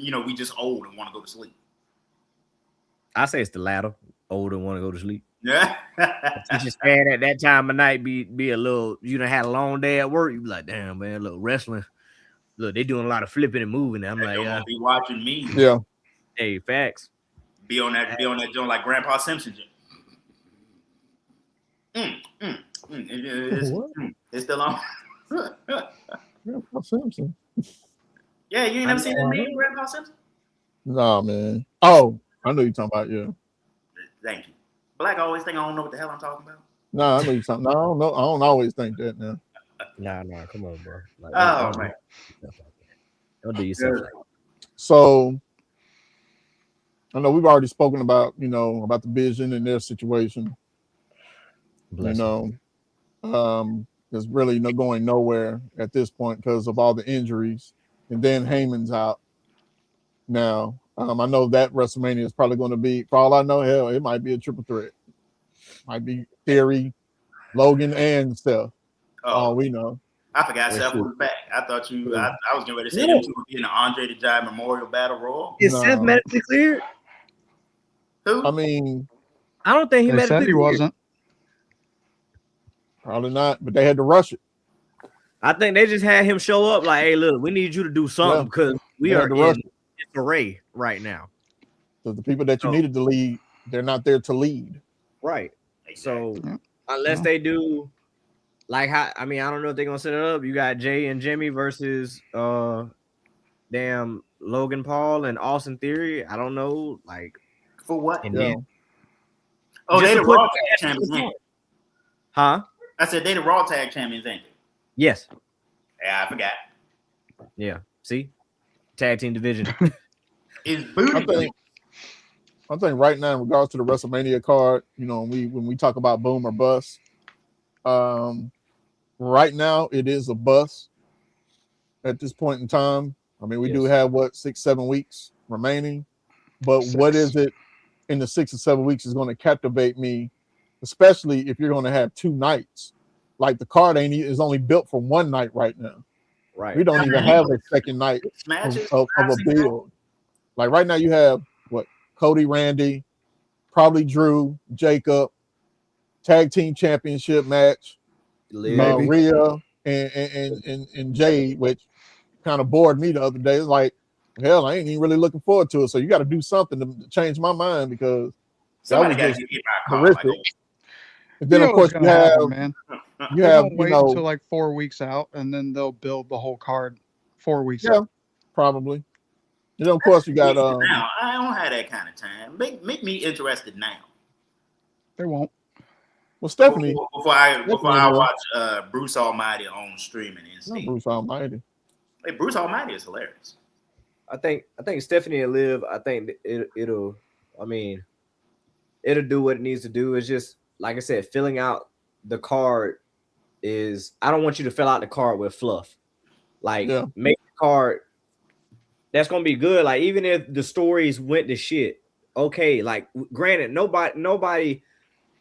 old and want to go to sleep? I say it's the latter. Old and want to go to sleep. Yeah. You just stand at that time of night, be a little. You done had a long day at work. You be like, damn man, look, wrestling. Look, they doing a lot of flipping and moving. I'm like, don't be watching me. Yeah. Hey, facts. Be on that joint like Grandpa Simpson. It's still on. Grandpa Simpson. Yeah, you ain't never seen that name, Grandpa Simpson? Nah, man. Oh, I know you're talking about, yeah. Thank you. Black always think I don't know what the hell I'm talking about. Nah, I know you're talking. No, I don't always think that now. Nah, come on, bro. Like, man. Don't do yourself like that. So I know we've already spoken about, about the Vision and their situation. There's really no going nowhere at this point because of all the injuries. And then Heyman's out now. I know that WrestleMania is probably going to be, for all I know, hell, it might be a triple threat. Might be Theory, Logan, and Steph. All we know. I forgot Seth was back. I thought I was getting ready to say them two would be in the Andre the Giant Memorial Battle Royal. Is Seth medically cleared? Who? I mean, I don't think he medically said he cleared. wasn't. Probably not, but they had to rush it. I think they just had him show up like, hey, look, we need you to do something because we are in disarray right now. So the people that you needed to lead, they're not there to lead. Right. So unless they do, like, I don't know if they're gonna set it up. You got Jay and Jimmy versus Logan Paul and Austin Theory. I don't know, like, for what? And then Oh, Just they to the put Raw the Tag ass to the Champions, ain't front. they? Huh? I said they the Raw Tag Champions, ain't they? Yes. Yeah, I forgot. Yeah. See, tag team division. It's I booty. think right now, in regards to the WrestleMania card, you know, when we talk about boom or bust, right now it is a bust at this point in time. I mean, we do Yes. have 6-7 weeks remaining, but what 6. is it in the 6 or 7 weeks is going to captivate me, especially if you're going to have 2 nights. Like the card is only built for one night right now. Right. We don't even have a second night Smashes of a build. Like right now, you have Cody, Randy, probably Drew, Jacob, tag team championship match, Maybe. Rhea and Jade, which kind of bored me the other day. It's like, hell, I ain't even really looking forward to it. So you got to do something to change my mind because somebody that was got to just get my call. horrific. Like, And then You of know course what's gonna happen, man. you They're have gonna wait until like 4 weeks out, and then they'll build the whole card 4 weeks out. probably. And then of course you got now I don't have that kind of time. Make me interested now. They won't. well Stephanie Before I will. watch Bruce Almighty on streaming Not instead. Bruce Almighty. Hey, Bruce Almighty is hilarious. I think Stephanie will live. I think it'll. I mean, it'll do what it needs to do. It's just like I said, filling out the card is. I don't want you to fill out the card with fluff. Like make the card. That's gonna be good. Like even if the stories went to shit, okay. Like granted, nobody,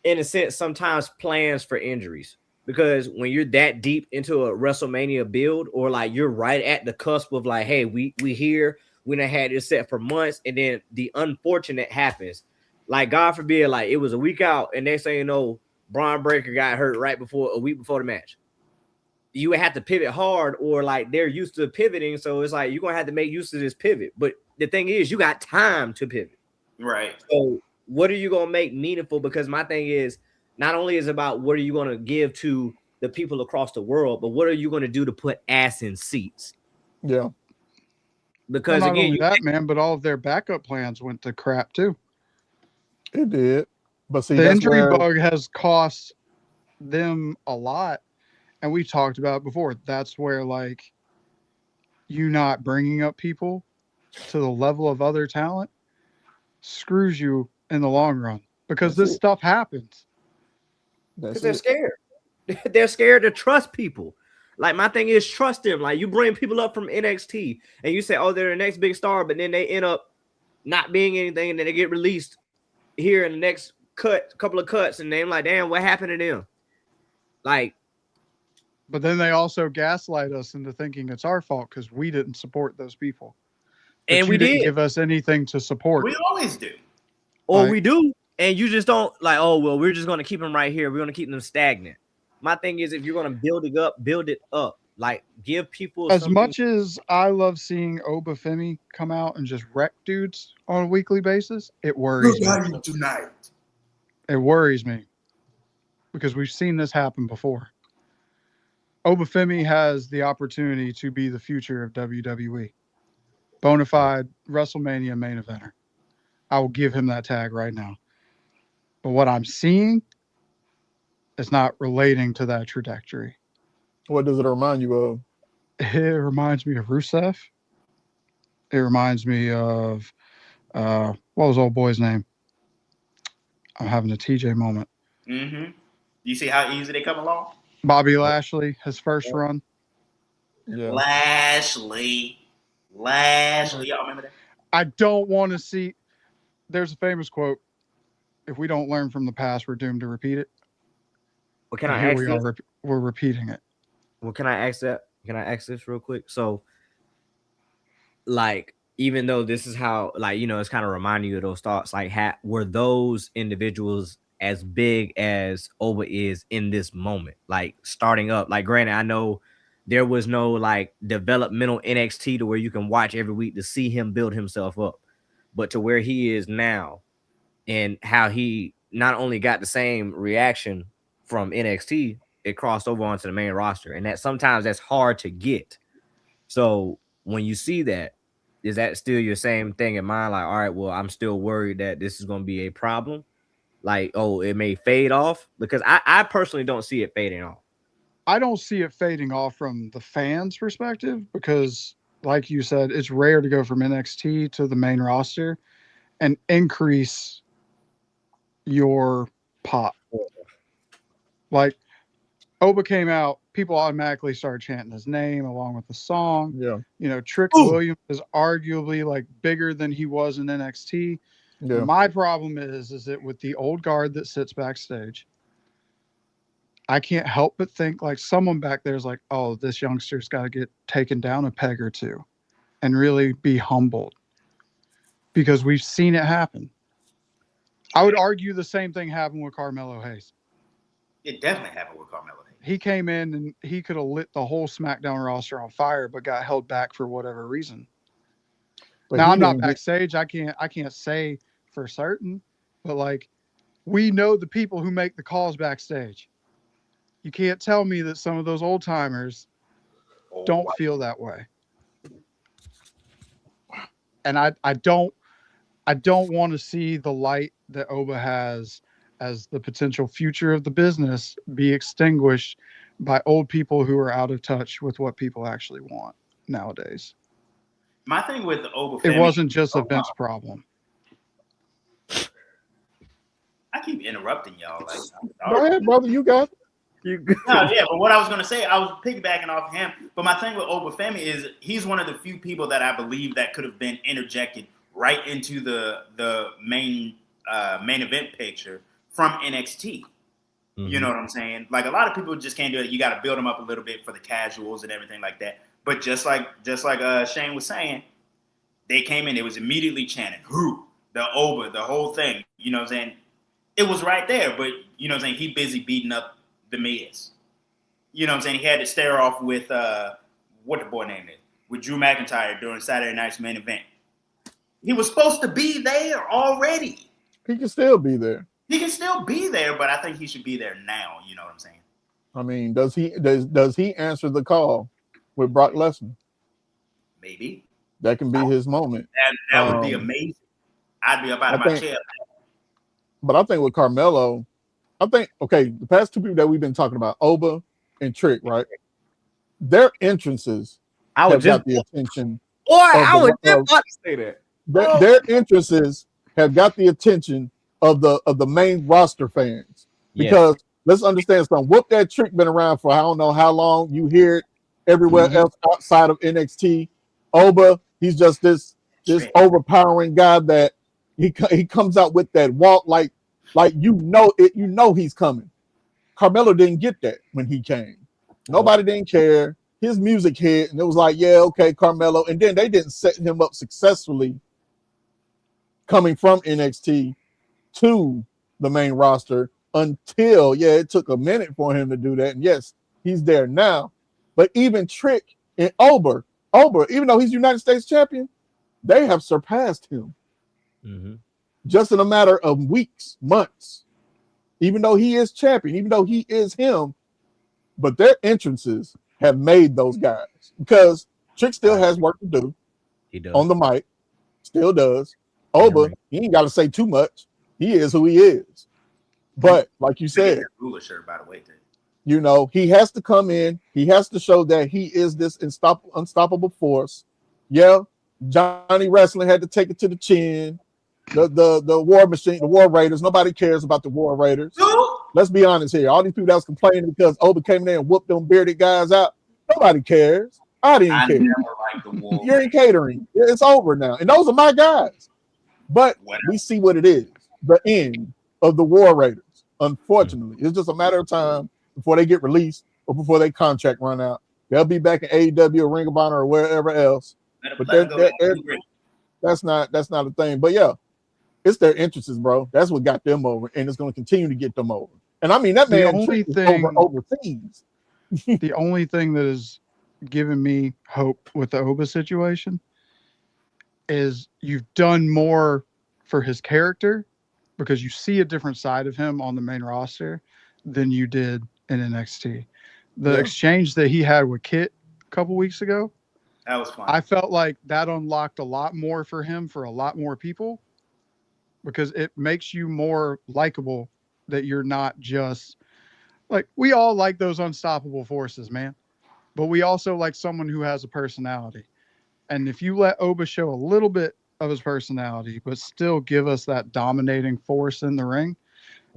in a sense, sometimes plans for injuries because when you're that deep into a WrestleMania build, or like you're right at the cusp of like, hey, we here, we done had this set for months, and then the unfortunate happens. Like God forbid, like it was a week out, and next thing you know, Braun Breaker got hurt a week before the match. You would have to pivot hard, or like they're used to pivoting, so it's like you're gonna have to make use of this pivot. But the thing is, you got time to pivot, right? So what are you gonna make meaningful? Because my thing is, not only is about what are you gonna give to the people across the world, but what are you gonna do to put ass in seats? Yeah, because not again, only that, man, but all of their backup plans went to crap too. It did, but see, the injury bug has cost them a lot. And we talked about it before. That's where like you not bringing up people to the level of other talent screws you in the long run because this stuff happens. Because they're scared. They're scared to trust people. Like my thing is trust them. Like you bring people up from NXT and you say, oh, they're the next big star, but then they end up not being anything, and then they get released here in the next couple of cuts, and they're like, damn, what happened to them? Like. But then they also gaslight us into thinking it's our fault because we didn't support those people. But and we didn't did give us anything to support. We always do. Or we do. And you just don't like, oh, well, we're just going to keep them right here. We're going to keep them stagnant. My thing is, if you're going to build it up. Like, give people as much as I love seeing Obafemi come out and just wreck dudes on a weekly basis, it worries me. Tonight. It worries me because we've seen this happen before. Obafemi has the opportunity to be the future of WWE. Bona fide WrestleMania main eventer. I will give him that tag right now. But what I'm seeing is not relating to that trajectory. What does it remind you of? It reminds me of Rusev. It reminds me of, what was old boy's name? I'm having a TJ moment. Mm-hmm. You see how easy they come along? Bobby Lashley, his first run. Yeah. Lashley. Y'all remember that? I don't want to see. There's a famous quote: "If we don't learn from the past, we're doomed to repeat it." Well, can I ask this? We're repeating it. Well, can I ask that? Can I ask this real quick? So, like, even though this is how, like, you know, it's kind of reminding you of those thoughts. Like, were those individuals as big as Oba is in this moment? Like, starting up. Like, granted, I know there was no like developmental NXT to where you can watch every week to see him build himself up, but to where he is now, and how he not only got the same reaction from NXT, it crossed over onto the main roster, and that sometimes that's hard to get. So when you see that, is that still your same thing in mind? Like, all right, well, I'm still worried that this is going to be a problem. like, oh, it may fade off? Because I personally don't see it fading off. I don't see it fading off from the fans' perspective because, like you said, it's rare to go from NXT to the main roster and increase your pop. Like, Oba came out, people automatically started chanting his name along with the song. Yeah. You know, Trick Williams is arguably like bigger than he was in NXT. Yeah. My problem is that with the old guard that sits backstage, I can't help but think like someone back there is like, oh, this youngster's got to get taken down a peg or two and really be humbled because we've seen it happen. I would argue the same thing happened with Carmelo Hayes. It definitely happened with Carmelo Hayes. He came in and he could have lit the whole SmackDown roster on fire, but got held back for whatever reason. But now he I'm not didn't get- backstage. I can't say for certain, but like we know the people who make the calls backstage. You can't tell me that some of those old timers don't feel that way. And I don't want to see the light that Oba has as the potential future of the business be extinguished by old people who are out of touch with what people actually want nowadays. My thing with the Oba It family, wasn't just a Vince problem. I keep interrupting y'all. Like, Go ahead, brother. You got it. no, yeah, but what I was gonna say, I was piggybacking off him. But my thing with Oba Femi is he's one of the few people that I believe that could have been interjected right into the main event picture from NXT. You know what I'm saying? Like a lot of people just can't do it. You got to build them up a little bit for the casuals and everything like that. But just like Shane was saying, they came in. It was immediately chanted, "Who the Oba," the whole thing. You know what I'm saying? It was right there. But you know what I'm saying? He busy beating up the Miz. You know what I'm saying? He had to stare off with what the boy name is, with Drew McIntyre during Saturday night's main event. He was supposed to be there already. He can still be there. He can still be there, but I think he should be there now. You know what I'm saying? I mean, does he answer the call with Brock Lesnar? Maybe. That can be his moment. That would be amazing. I'd be up out of my chair. But I think with Carmelo, the past two people that we've been talking about, Oba and Trick, right? Their entrances have got the attention. I was just about to say that. Their entrances have got the attention of the main roster fans. Because let's understand something. Whoop That Trick been around for I don't know how long. You hear it everywhere else outside of NXT. Oba, he's just this overpowering guy that he comes out with that walk like you know he's coming. Carmelo didn't get that when he came. Nobody didn't care. His music hit, and it was like, yeah, okay, Carmelo. And then they didn't set him up successfully coming from NXT to the main roster until, it took a minute for him to do that. And yes, he's there now. But even Trick and Oba, even though he's United States champion, they have surpassed him. Just in a matter of weeks, months. Even though he is champion, even though he is him, but their entrances have made those guys. Because Trick still has work to do. He does. On the mic. Still does. Oba, he ain't got to say too much. He is who he is. But like you said, ruler shirt, by the way, you know, he has to come in. He has to show that he is this unstoppable force. Yeah, Johnny Wrestling had to take it to the chin. The War Machine, the War Raiders. Nobody cares about the War Raiders. Let's be honest here. All these people that was complaining because Oba came in there and whooped them bearded guys out. Nobody cares. I didn't care. Never liked the War You're in catering. It's over now. And those are my guys. But we see what it is. The end of the War Raiders. Unfortunately, it's just a matter of time before they get released or before their contract run out. They'll be back in AEW or Ring of Honor or wherever else. But that's not a thing. But yeah, it's their interests, bro. That's what got them over, and it's going to continue to get them over. And I mean, that man is over overseas. The only thing that has given me hope with the Oba situation is you've done more for his character because you see a different side of him on the main roster than you did in NXT. The exchange that he had with Kit a couple weeks ago, that was fun. I felt like that unlocked a lot more for him for a lot more people because it makes you more likable that you're not just like, we all like those unstoppable forces, man. But we also like someone who has a personality. And if you let Oba show a little bit of his personality, but still give us that dominating force in the ring,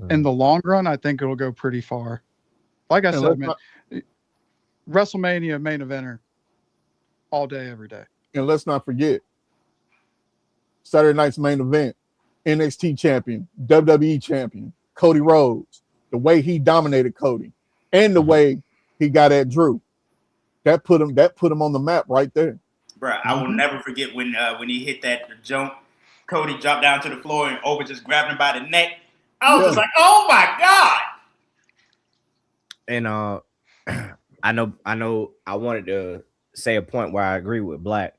in the long run, I think it'll go pretty far. Like I And said, man, WrestleMania main eventer all day, every day. And let's not forget, Saturday night's main event, NXT champion, WWE champion, Cody Rhodes, the way he dominated Cody and the way he got at Drew. That put him on the map right there. Bro, I will never forget when he hit that jump. Cody dropped down to the floor and Oba just grabbed him by the neck. I was just like, oh my God. And I know I wanted to say a point where I agree with Black.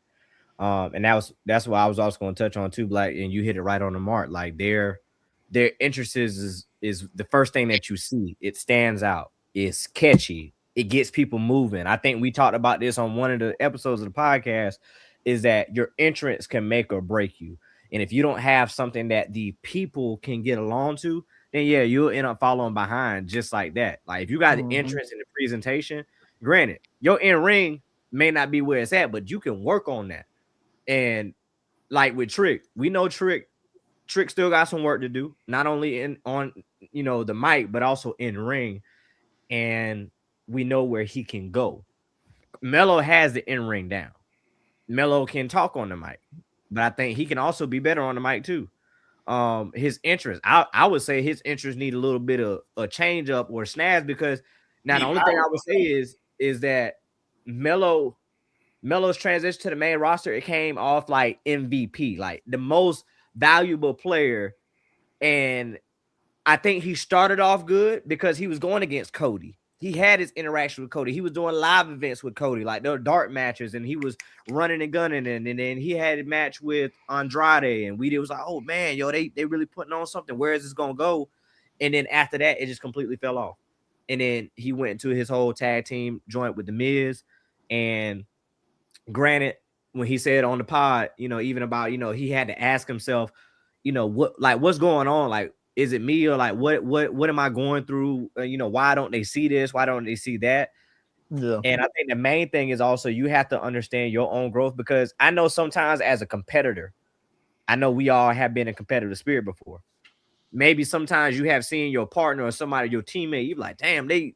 And that's what I was also going to touch on too, Black, and you hit it right on the mark. Like their interest is the first thing that you see. It stands out. It's catchy. It gets people moving. I think we talked about this on one of the episodes of the podcast, is that your entrance can make or break you. And if you don't have something that the people can get along to, then yeah, you'll end up following behind just like that. Like if you got the entrance in the presentation, granted, your in-ring may not be where it's at, but you can work on that. And like with Trick, we know Trick still got some work to do, not only on the mic, but also in ring. And we know where he can go. Melo has the in-ring down. Melo can talk on the mic, but I think he can also be better on the mic too. His interest, I would say his interest need a little bit of a change up or snaz, because now the only thing I would say is that Melo's transition to the main roster, it came off like MVP, like the most valuable player. And I think he started off good because he was going against Cody. He had his interaction with Cody. He was doing live events with Cody, like there were dart matches, and he was running and gunning. And then he had a match with Andrade, and it was like, oh man, they really putting on something. Where is this gonna go? And then after that, it just completely fell off. And then he went into his whole tag team joint with The Miz. And granted, when he said on the pod, even about, he had to ask himself, what's going on? Like, is it me, or like what am I going through? Why don't they see this? Why don't they see that? Yeah. And I think the main thing is also you have to understand your own growth, because I know sometimes as a competitor, I know we all have been in competitive spirit before. Maybe sometimes you have seen your partner or somebody, your teammate, you're like, damn, they,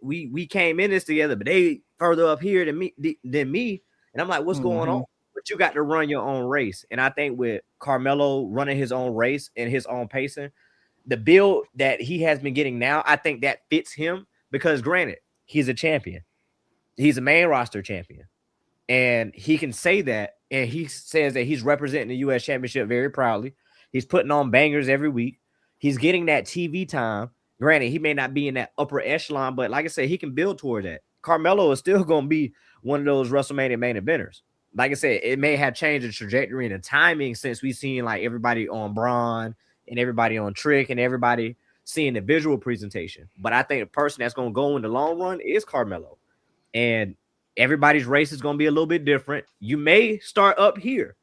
we came in this together, but they further up here than me. And I'm like, what's going on? But you got to run your own race. And I think with Carmelo running his own race and his own pacing, the build that he has been getting now, I think that fits him, because granted, he's a champion. He's a main roster champion. And he can say that. And he says that he's representing the U.S. Championship very proudly. He's putting on bangers every week. He's getting that TV time. Granted, he may not be in that upper echelon, but like I said, he can build toward that. Carmelo is still going to be one of those WrestleMania main eventers. Like I said, it may have changed the trajectory and the timing since we've seen like everybody on Braun and everybody on Trick and everybody seeing the visual presentation. But I think the person that's going to go in the long run is Carmelo. And everybody's race is going to be a little bit different. You may start up here,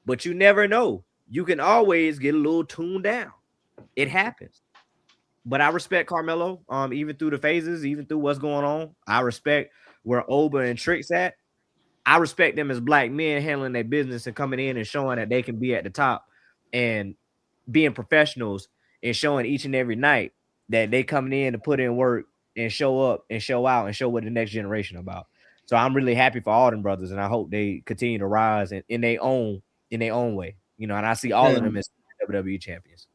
but you never know. You can always get a little tuned down. It happens. But I respect Carmelo, even through the phases, even through what's going on. I respect where Oba and Trick's at. I respect them as black men handling their business and coming in and showing that they can be at the top and being professionals and showing each and every night that they coming in to put in work and show up and show out and show what the next generation about. So I'm really happy for all them brothers, and I hope they continue to rise in their own way. And I see all of them as WWE champions.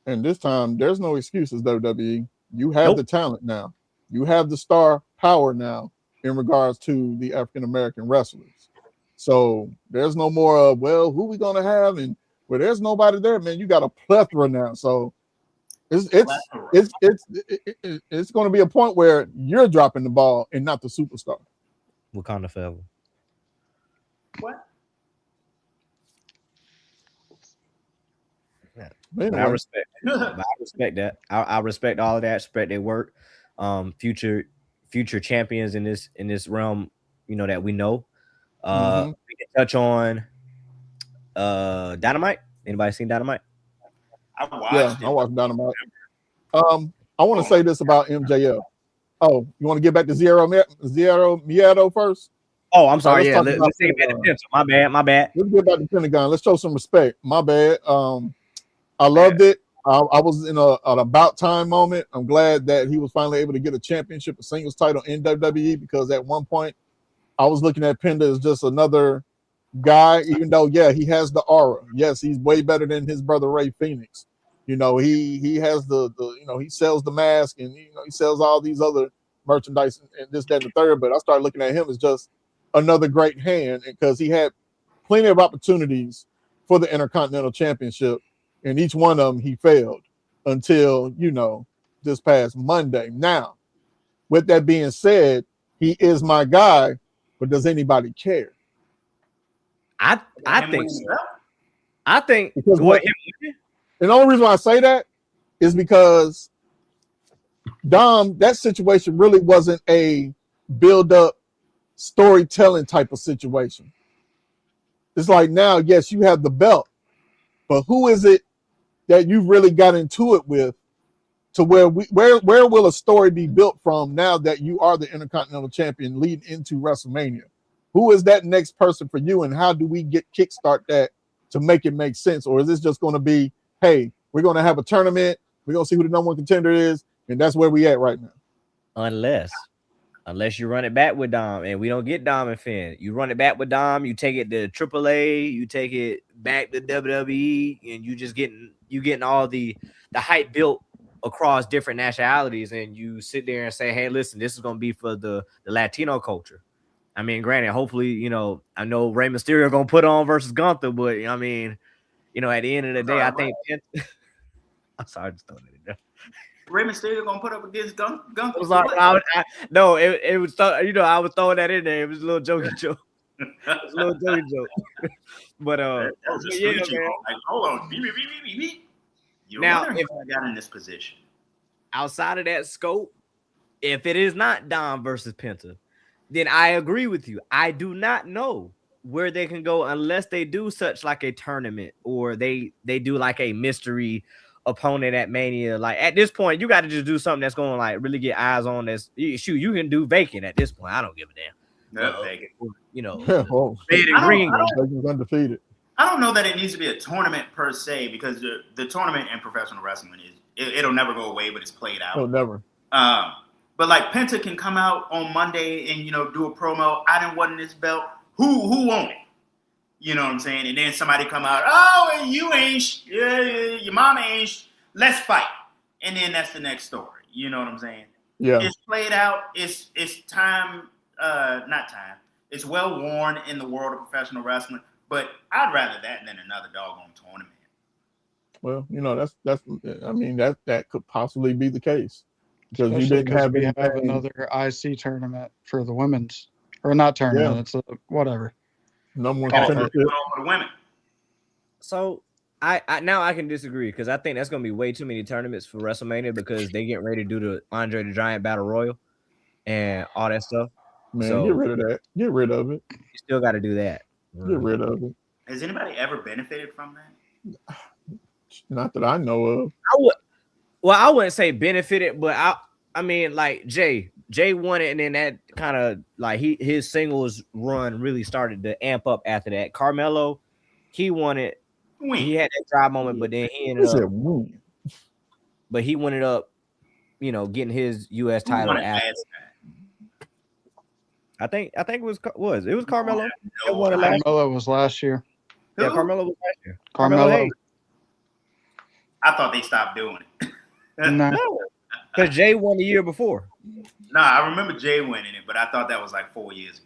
And this time, there's no excuses, WWE. You have the talent now. You have the star power now in regards to the African-American wrestlers. So there's no more of, well, who we going to have? And well, there's nobody there, man. You got a plethora now. So it's going to be a point where you're dropping the ball and not the superstar. Wakanda forever. What? Yeah. Anyway. I respect that. I respect all of that. Respect their work. Future champions in this realm, that we know. We can touch on Dynamite. Anybody seen Dynamite? I watched it. I watched Dynamite. I want to say this about MJF. Oh, you want to get back to Zero Miedo first? Oh, I'm sorry. let's Yeah, talk let's about take it back to Pentagon. Penta. My bad. Let's get back to Pentagon. Let's show some respect. My bad. I loved it. I was in an about time moment. I'm glad that he was finally able to get a championship, a singles title in WWE, because at one point I was looking at Penta as just another guy, even though, yeah, he has the aura. Yes, he's way better than his brother Ray Phoenix. You know, he has the he sells the mask, and he sells all these other merchandise and this, that, and the third. But I started looking at him as just another great hand, because he had plenty of opportunities for the Intercontinental Championship, and each one of them he failed until this past Monday. Now, with that being said, he is my guy, but does anybody care? I think so. I think because and the only reason why I say that is because Dom, that situation really wasn't a build-up storytelling type of situation. It's like, now, yes, you have the belt, but who is it that you really got into it with, to where where will a story be built from now that you are the Intercontinental Champion leading into WrestleMania? Who is that next person for you, and how do we kickstart that to make it make sense? Or is this just going to be, hey, we're going to have a tournament, we're going to see who the number one contender is, and that's where we at right now? Unless you run it back with Dom, and we don't get Dom and Finn. You run it back with Dom, you take it to AAA, you take it back to WWE, and you getting all the hype built across different nationalities, and you sit there and say, hey, listen, this is going to be for the Latino culture. I mean, granted, hopefully, I know Rey Mysterio going to put on versus Gunther, but I mean, at the end of the day, I think I'm sorry, I just throwing it in there. Rey Mysterio gonna put up against Gunther? I was like, no, it was I was throwing that in there. It was a little jokey joke. It was a little jokey joke. But that was a man. Like, hold on, now if I got in this position, outside of that scope, if it is not Dom versus Penta, then I agree with you. I do not know where they can go unless they do such like a tournament, or they do like a mystery opponent at Mania. Like, at this point, you got to just do something that's going to like really get eyes on this. Shoot, you can do vacant at this point. I don't give a damn. Vacant. Undefeated. I don't know that it needs to be a tournament per se, because the tournament in professional wrestling it'll never go away, but it's played out. Oh, never. But like Penta can come out on Monday and do a promo. I didn't want this belt. Who won it? You know what I'm saying? And then somebody come out, oh, you ain't, your mama ain't, let's fight. And then that's the next story. You know what I'm saying? Yeah. It's played out. It's time, not time. It's well worn in the world of professional wrestling, but I'd rather that than another doggone tournament. Well, that could possibly be the case. Because you didn't have another IC tournament for the women's, or not tournament. Yeah. It's a whatever. Number one contender for the women. So I now I can disagree, because I think that's gonna be way too many tournaments for WrestleMania, because they get ready to do the Andre the Giant Battle Royal and all that stuff. Man, get rid of that. Get rid of it. You still got to do that. Get rid of it. Has anybody ever benefited from that? Not that I know of. I wouldn't say benefited, but I mean, like Jay won it, and then that kind of like his singles run really started to amp up after that. Carmelo, he won it. He had that dry moment, but then he ended up. But he won it up, getting his U.S. title after. I think it was Carmelo. Carmelo was last year. Yeah, Carmelo was last year. Carmelo. I thought they stopped doing it. No, because Jay won the year before. Nah, I remember Jay winning it, but I thought that was like 4 years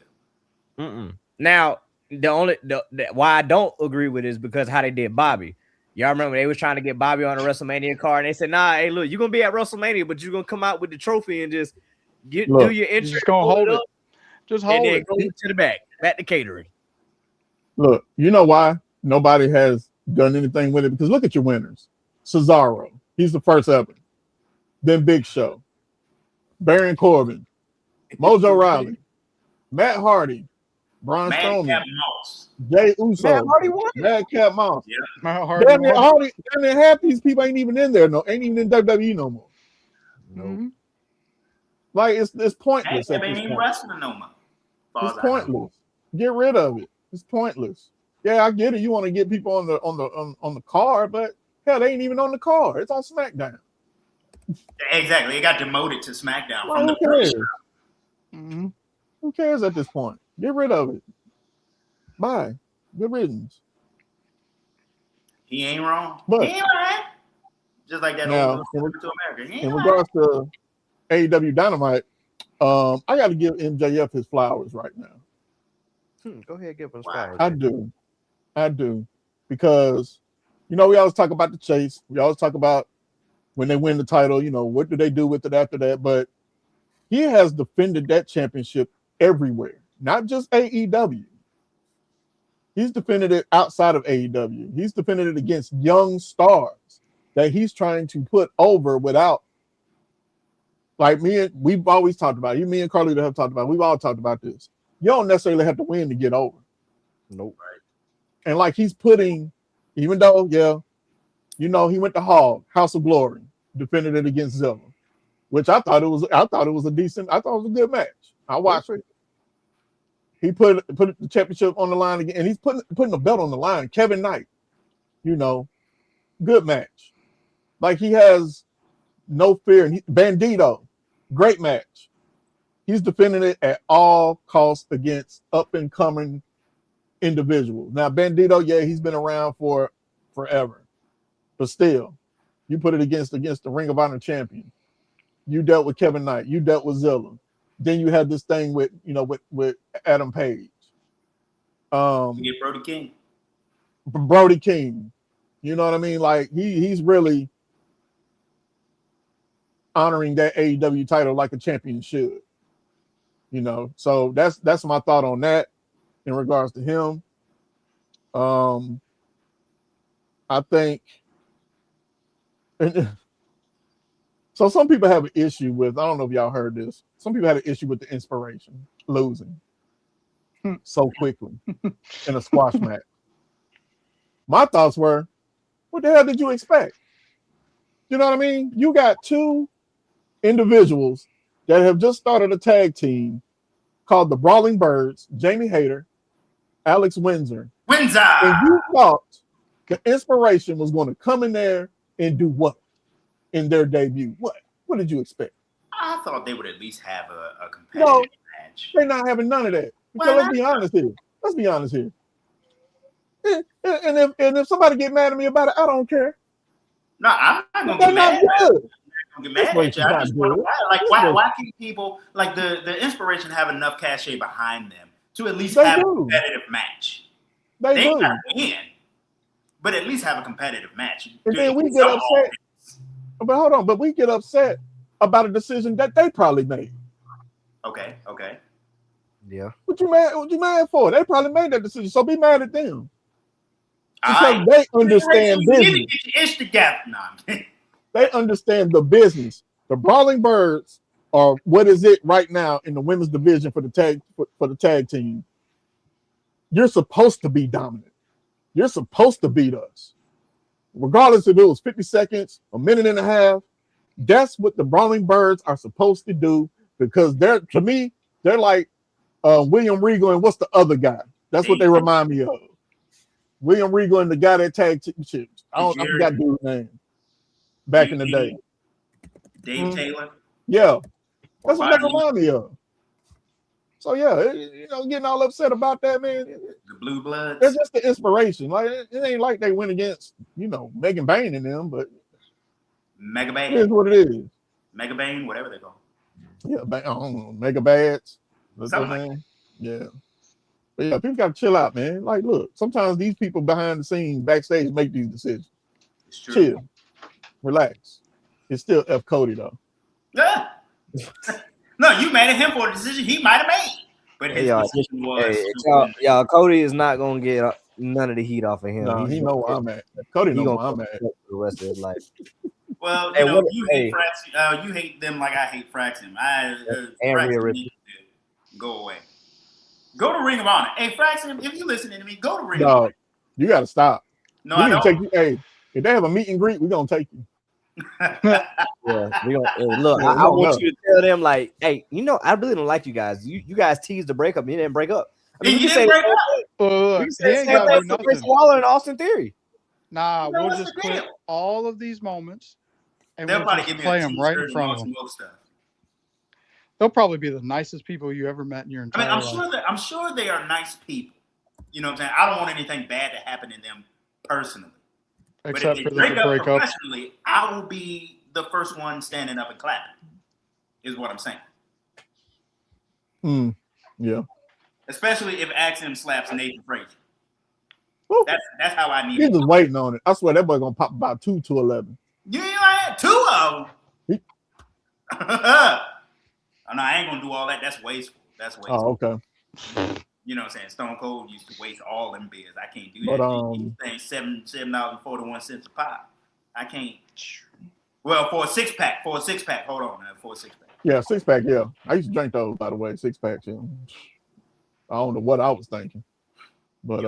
ago. Now, why I don't agree with it is because how they did Bobby. Y'all remember they was trying to get Bobby on a WrestleMania card, and they said, "Nah, hey, look, you're gonna be at WrestleMania, but you're gonna come out with the trophy and just do your intro. Just gonna hold it. Just hold it. Go to the back to catering." Look, you know why nobody has done anything with it? Because look at your winners. Cesaro, he's the first ever. Then Big Show, Baron Corbin, Mojo Rawley, Matt Hardy, Braun Madcap Strowman, Moss. Jay Uso, Matt Hardy won. Madcap Moss. Yeah. Matt Hardy. Damn near half these people ain't even in there. No, ain't even in WWE no more. No. Mm-hmm. Like it's pointless Madcap at ain't this even point. wrestling no more. It's pointless. Get rid of it. It's pointless. Yeah, I get it. You want to get people on the card, but hell, they ain't even on the card. It's on SmackDown. Exactly. It got demoted to SmackDown Like, from the who cares? first. Mm-hmm. Who cares at this point? Get rid of it. Bye. Good riddance. He ain't wrong. But he ain't right. Just like that now, old to America. He ain't in right. regards to AEW Dynamite, I got to give MJF his flowers right now. Go ahead, give us Wow. flowers. I do, because we always talk about the chase. We always talk about when they win the title. What do they do with it after that? But he has defended that championship everywhere, not just AEW. He's defended it outside of AEW. He's defended it against young stars that he's trying to put over without, like we've always talked about it. Me and Carlita have talked about it. We've all talked about this. You don't necessarily have to win to get over. Nope. And like he's putting, even though, he went to House of Glory, defended it against Zilla, which I thought it was a good match. I watched it. He put the championship on the line again, and he's putting the belt on the line. Kevin Knight, good match. Like he has no fear. And Bandito, great match. He's defending it at all costs against up and coming individuals. Now Bandito, he's been around for forever, but still, you put it against the Ring of Honor champion. You dealt with Kevin Knight. You dealt with Zilla. Then you had this thing with Adam Page. You get Brody King. You know what I mean? Like he's really honoring that AEW title like a champion should. So that's my thought on that in regards to him. I think so some people have an issue with, I don't know if y'all heard this. Some people had an issue with the Inspiration losing so quickly in a squash match. My thoughts were, what the hell did you expect? You know what I mean? You got two individuals that have just started a tag team called the Brawling Birds, Jamie Hayter, Alex Windsor. And you thought the Inspiration was going to come in there and do what in their debut? What did you expect? I thought they would at least have a competitive match. They're not having none of that. Because let's be honest here. And if somebody get mad at me about it, I don't care. No, I'm not gonna get mad. Get mad at you. I just want to why can people like the Inspiration have enough cachet behind them to at least have a competitive match? They do. Gotta win, but at least have a competitive match. And then we get upset. But hold on, we get upset about a decision that they probably made. Okay. Yeah. What you mad for? They probably made that decision, so be mad at them. Because they understand business. You need to get your ish together. No, they understand the business. The Brawling Birds are what is it right now in the women's division for the tag team. You're supposed to be dominant. You're supposed to beat us. Regardless if it was 50 seconds, a minute and a half, that's what the Brawling Birds are supposed to do, because they're like William Regal and what's the other guy? That's what they remind me of. William Regal and the guy that tag chips. I forgot dude's name. Back in the day. Dave Taylor? Yeah. That's what they remind me of. So getting all upset about that, man. The Blue Bloods. It's just the Inspiration. Like it ain't like they went against, Megan Bain and them, but Mega Bain. It is what it is. Mega Bain, whatever they call. Yeah, I don't know, Mega Bads. Something like that. Yeah. But yeah, people gotta chill out, man. Like, look, sometimes these people behind the scenes, backstage, make these decisions. It's true. Chill. Relax. It's still F. Cody though. Yeah. No, you mad at him for a decision he might have made. But his decision was Cody is not gonna get none of the heat off of him. No, he know where I'm at. Cody know where I'm at for the rest of his life. Well, you hate Frax. You hate them like I hate Fraxim. Go away. Go to Ring of Honor. Hey, Fraxon, if you listening to me, go to Ring of Dog, Honor. you got to stop. No, We I need to don't. take you. Hey, if they have a meet and greet, we're gonna take you. Yeah, we gonna, hey, look. Yeah, I no, want no. you to tell them like, hey, I really don't like you guys. You guys teased the breakup. You didn't break up. I mean, And we you can say didn't the break same up. thing. But We look, can say he the ain't same got to thing do for Chris nothing. Waller and Austin Theory. Nah, You know, we'll what's just the clip deal? all of these moments and They'll we'll probably just give me play a them right in T-shirt and front all of some them. other stuff. They'll probably be the nicest people you ever met in your I mean, entire life. I'm sure they are nice people. You know what I'm saying? I don't want anything bad to happen to them personally. But if Except they for them break to up break up. professionally, I will be the first one standing up and clapping. Is what I'm saying. Yeah. Especially if Axiom slaps Nathan Frazier. Woo. That's how I need He's it. just waiting on it. I swear that boy gonna pop about 2 to 11. You ain't like 2 of them. Oh, no, I ain't gonna do all that. That's wasteful. That's wasteful. Oh, okay. You know what I'm saying? Stone Cold used to waste all them beers. I can't do But that. These things $7.41 a pop. I can't. Well, for a 6-pack. Hold on, man. For a 6-pack. Yeah, 6-pack. Yeah, I used to drink those. By the way, 6-packs. Yeah. I don't know what I was thinking, but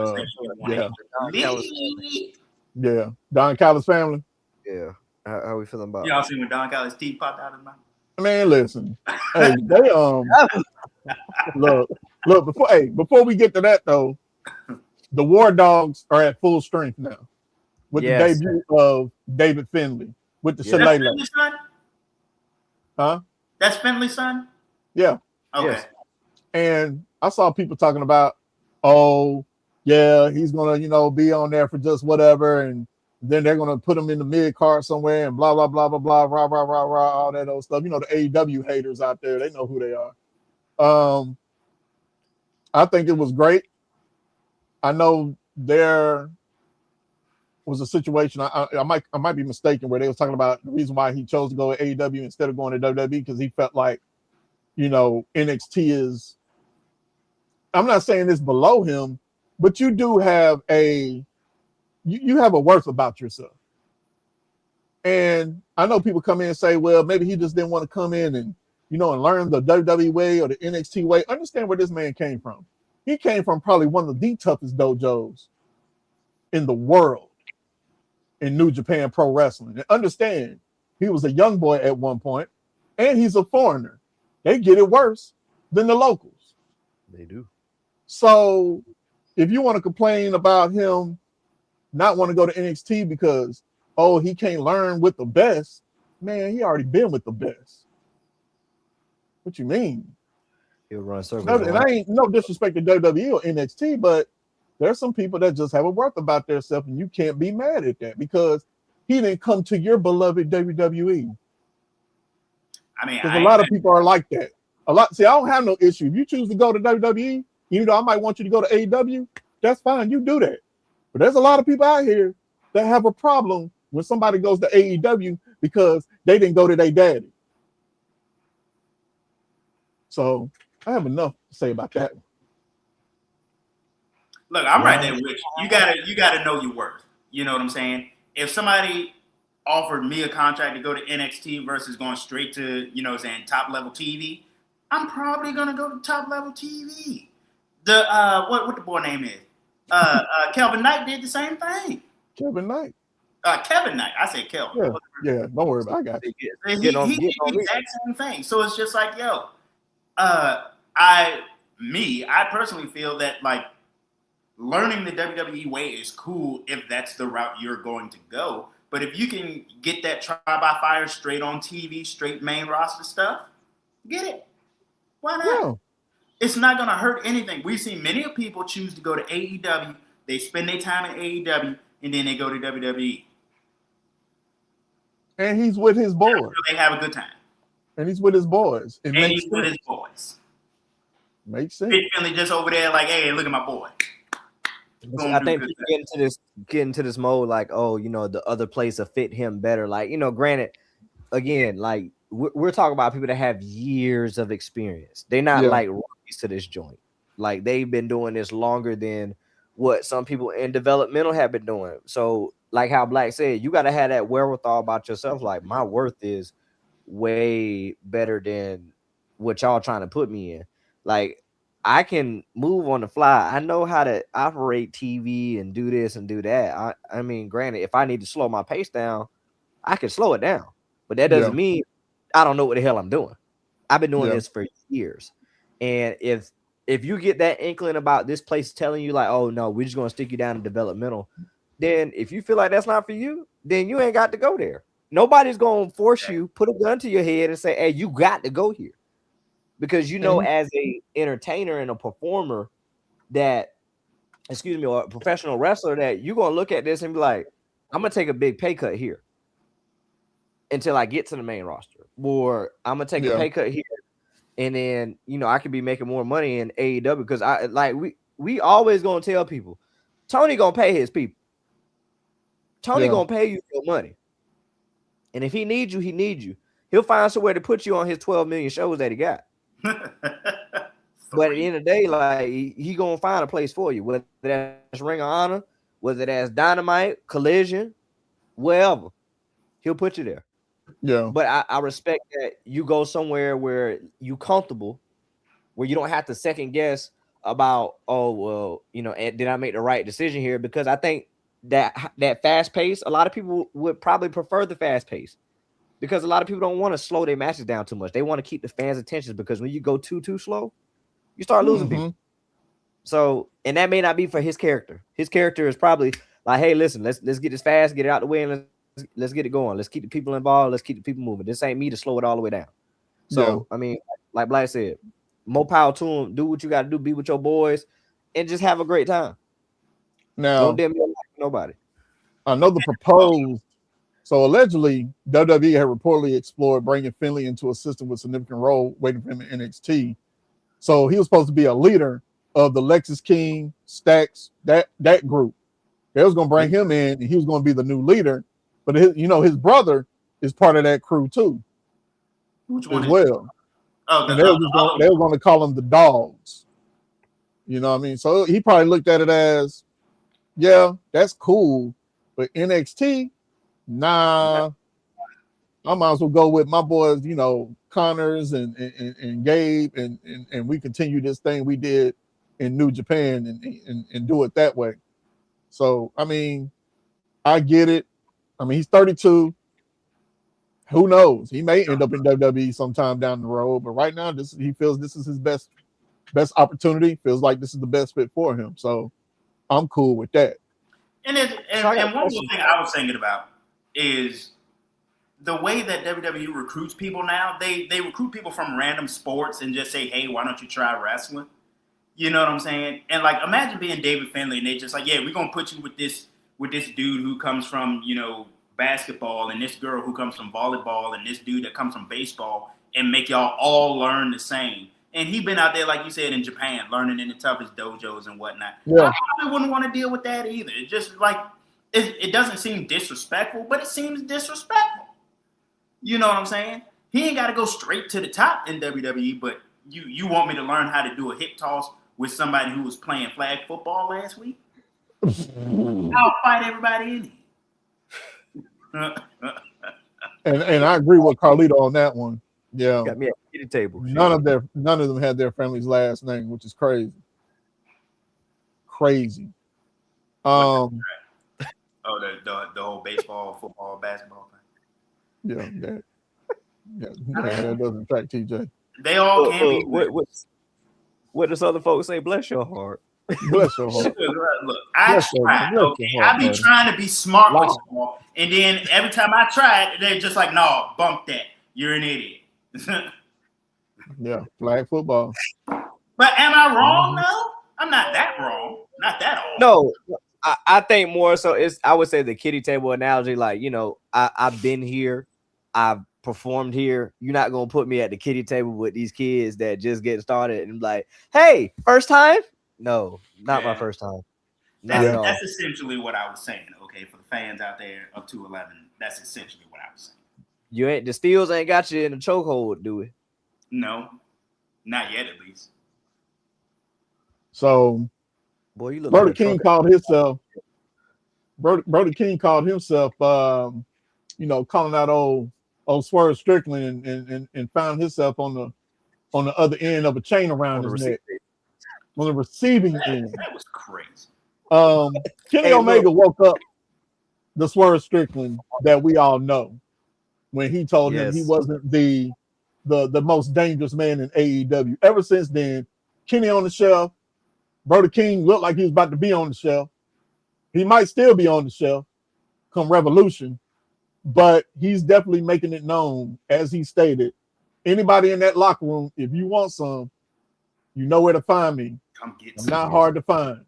yeah. Don Callis family. Yeah. How we feeling about? Y'all seen when Don Callis' teeth popped out of his mouth? Man, listen. Hey, they look before we get to that though, the War Dogs are at full strength now with the debut of David Finlay with the That's Finley's son? Huh? That's Finley's son? Yeah. Okay. Yes. And I saw people talking about, oh, yeah, he's gonna, be on there for just whatever, and then they're gonna put him in the mid card somewhere and blah blah blah blah blah rah rah rah rah all that old stuff. The AEW haters out there, they know who they are. I think it was great. I know there was a situation. I might be mistaken where they was talking about the reason why he chose to go to AEW instead of going to WWE because he felt like, NXT is. I'm not saying it's below him, but you do have you have a worth about yourself. And I know people come in and say, well, maybe he just didn't want to come in and and learn the WWE way or the NXT way. Understand where this man came from. He came from probably one of the toughest dojos in the world in New Japan Pro Wrestling. And understand, he was a young boy at one point, and he's a foreigner. They get it worse than the locals. They do. So if you want to complain about him not want to go to NXT because, he can't learn with the best, man, he already been with the best. What you mean? He'll run circles. And I ain't no disrespect to WWE or NXT, but there's some people that just have a worth about themselves, and you can't be mad at that because he didn't come to your beloved WWE. I mean, because a lot of people are like that. See, I don't have no issue. If you choose to go to WWE, even though I might want you to go to AEW, that's fine. You do that. But there's a lot of people out here that have a problem when somebody goes to AEW because they didn't go to their daddy. So I have enough to say about that. Look, I'm right there with you. You gotta know your worth. You know what I'm saying? If somebody offered me a contract to go to NXT versus going straight to, top level TV, I'm probably gonna go to top level TV. The what the boy name is? Kelvin Knight did the same thing. Kevin Knight. Kevin Knight. I said Kelvin. Yeah, don't worry about it. I got you. He did the exact same thing. So it's just like, I personally feel that like learning the WWE way is cool if that's the route you're going to go. But if you can get that trial by fire straight on TV, straight main roster stuff, get it. Why not? Yeah. It's not going to hurt anything. We've seen many people choose to go to AEW. They spend their time in AEW, and then they go to WWE. And he's with his boys. They have a good time. And he's with his boys. With his boys. Makes sense. Fit Finley just over there like, hey, look at my boy. I think people get into this mode like, the other place will fit him better. Like, granted, again, like we're talking about people that have years of experience. They're not like rookies to this joint. Like they've been doing this longer than what some people in developmental have been doing. So, like how Black said, you got to have that wherewithal about yourself. Like my worth is way better than what y'all trying to put me in. Like I can move on the fly. I know how to operate TV and do this and do that. I mean, granted, if I need to slow my pace down, I can slow it down. But that doesn't mean I don't know what the hell I'm doing. I've been doing this for years. And if you get that inkling about this place telling you like, oh no, we're just gonna stick you down in developmental, then if you feel like that's not for you, then you ain't got to go there. Nobody's gonna force you, put a gun to your head and say, hey, you got to go here. Because you know, as a entertainer and a performer that, or a professional wrestler, that you're gonna look at this and be like, I'm gonna take a big pay cut here until I get to the main roster, or I'm gonna take a pay cut here, and then I could be making more money in AEW because we always gonna tell people, Tony gonna pay his people. Tony gonna pay you your money, and if he needs you, he needs you. He'll find somewhere to put you on his 12 million shows that he got. But at the end of the day, like he gonna find a place for you, whether that's Ring of Honor, whether that's Dynamite, Collision, wherever, he'll put you there. Yeah. But I respect that you go somewhere where you comfortable, where you don't have to second guess about, oh well, did I make the right decision here? Because I think that fast pace, a lot of people would probably prefer the fast pace. Because a lot of people don't want to slow their matches down too much. They want to keep the fans' attention, because when you go too slow, you start losing people. So, and that may not be for his character. His character is probably like, hey, listen, let's get this fast, get it out the way, and let's get it going. Let's keep the people involved. Let's keep the people moving. This ain't me to slow it all the way down. So, I mean, like Black said, more power to him. Do what you got to do. Be with your boys, and just have a great time. Now, don't dim your light for nobody. I know the proposed. So allegedly, WWE had reportedly explored bringing Finley into a system with significant role waiting for him in NXT. So he was supposed to be a leader of the Lexus King, Stacks, that group. They was going to bring him in, and he was going to be the new leader. But his brother is part of that crew too. Which one as well? Oh, and they were going to call them the Dogs. You know what I mean? So he probably looked at it as, yeah, that's cool, but NXT. Nah, I might as well go with my boys, Connors and Gabe, and we continue this thing we did in New Japan and do it that way. So, I mean, I get it. I mean, he's 32. Who knows? He may end up in WWE sometime down the road, but right now, he feels this is his best opportunity. Feels like this is the best fit for him. So, I'm cool with that. And one more thing I was thinking about is the way that WWE recruits people now. They recruit people from random sports and just say, hey, why don't you try wrestling? You know what I'm saying? And like, imagine being David Finlay and they just like, yeah, we're gonna put you with this dude who comes from basketball, and this girl who comes from volleyball, and this dude that comes from baseball, and make y'all all learn the same. And he been out there, like you said, in Japan, learning in the toughest dojos and whatnot. Yeah. I probably wouldn't want to deal with that either. It's just like, it doesn't seem disrespectful, but it seems disrespectful. You know what I'm saying? He ain't got to go straight to the top in WWE, but you want me to learn how to do a hip toss with somebody who was playing flag football last week? I'll fight everybody in here. And I agree with Carlito on that one. Yeah. Got me at the table. None of them had their family's last name, which is crazy. Crazy. Oh, the whole baseball, football, basketball thing. Yeah, that doesn't track TJ. They all can be. What does other folks say? Bless your heart. Bless your heart. Look, I be trying to be smart with y'all, and then every time I try it, they're just like, "No, bump that. You're an idiot." Yeah, flag football. But am I wrong? No, I'm not that wrong. Not that old. No. I think more so I would say the kiddie table analogy, like, I've been here, I've performed here. You're not gonna put me at the kiddie table with these kids that just get started and like, hey, first time? No, not my first time. That's essentially what I was saying. Okay, for the fans out there up to 11, that's essentially what I was saying. The Steels ain't got you in the chokehold, do we? No, not yet at least. So boy, you look Brody like King called himself. Brody King called himself, calling out old Swerve Strickland and found himself on the other end of a chain around his neck. on the receiving end. That was crazy. Kenny Omega woke up the Swerve Strickland that we all know when he told him he wasn't the most dangerous man in AEW. Ever since then, Kenny on the shelf. Brody King looked like he was about to be on the shelf. He might still be on the shelf come Revolution, but he's definitely making it known, as he stated, anybody in that locker room, if you want some, you know where to find me. Come get I'm not hard to find.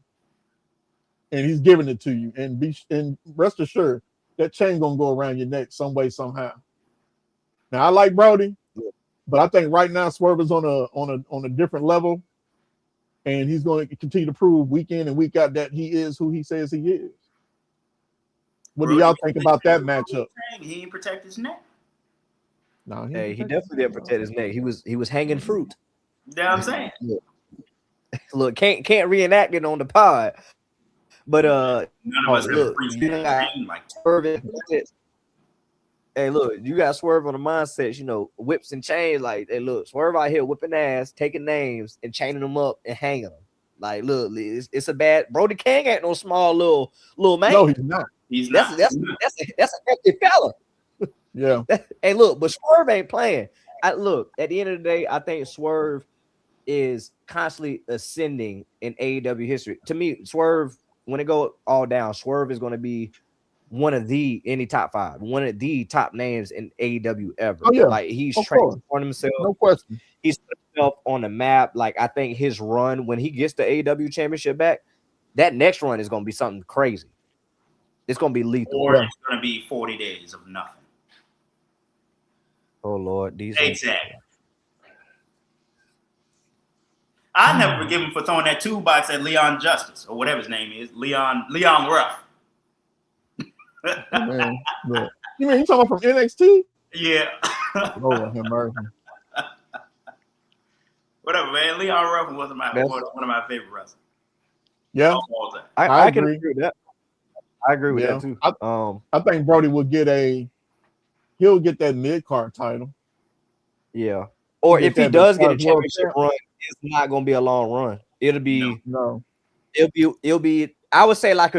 And he's giving it to you. And rest assured, that chain gonna go around your neck some way, somehow. Now I like Brody, but I think right now Swerve is on a different level. And he's going to continue to prove week in and week out that he is who he says he is. What do y'all think about that matchup? He didn't protect his neck. No, he definitely didn't protect his neck. He was hanging fruit. You know what I'm saying? Look, can't reenact it on the pod. But none of us look, you got Swerve. Hey, look, you got Swerve on the mindset, whips and chains. Like, hey, look, Swerve out here whipping ass, taking names and chaining them up and hanging them. Like, look, it's a bad. Brody King ain't no small little man. No, he's not. He's not. That's a hefty fella. Yeah. Hey, look, but Swerve ain't playing. Look, at the end of the day, I think Swerve is constantly ascending in AEW history. To me, Swerve, when it go all down, Swerve is going to be one of the top 5, one of the top names in AEW ever. Oh, yeah. Like, he's transformed himself. No question. He's put himself on the map. Like, I think his run, when he gets the AEW championship back, that next run is going to be something crazy. It's going to be lethal. Or it's going to be 40 days of nothing. Oh, Lord. Exactly. I never forgive him for throwing that 2 box at Leon Justice, or whatever his name is. Leon Ruff. Man, look. You mean you talking about from NXT? Yeah. Lord have mercy. Whatever, man. Leon Ruff was one of my favorite wrestlers. Yeah. I can agree with that. I agree with that too. I think Brody will he'll get that mid-card title. Yeah. Or if he does get a championship run, it's not gonna be a long run. It'll be It'll be I would say like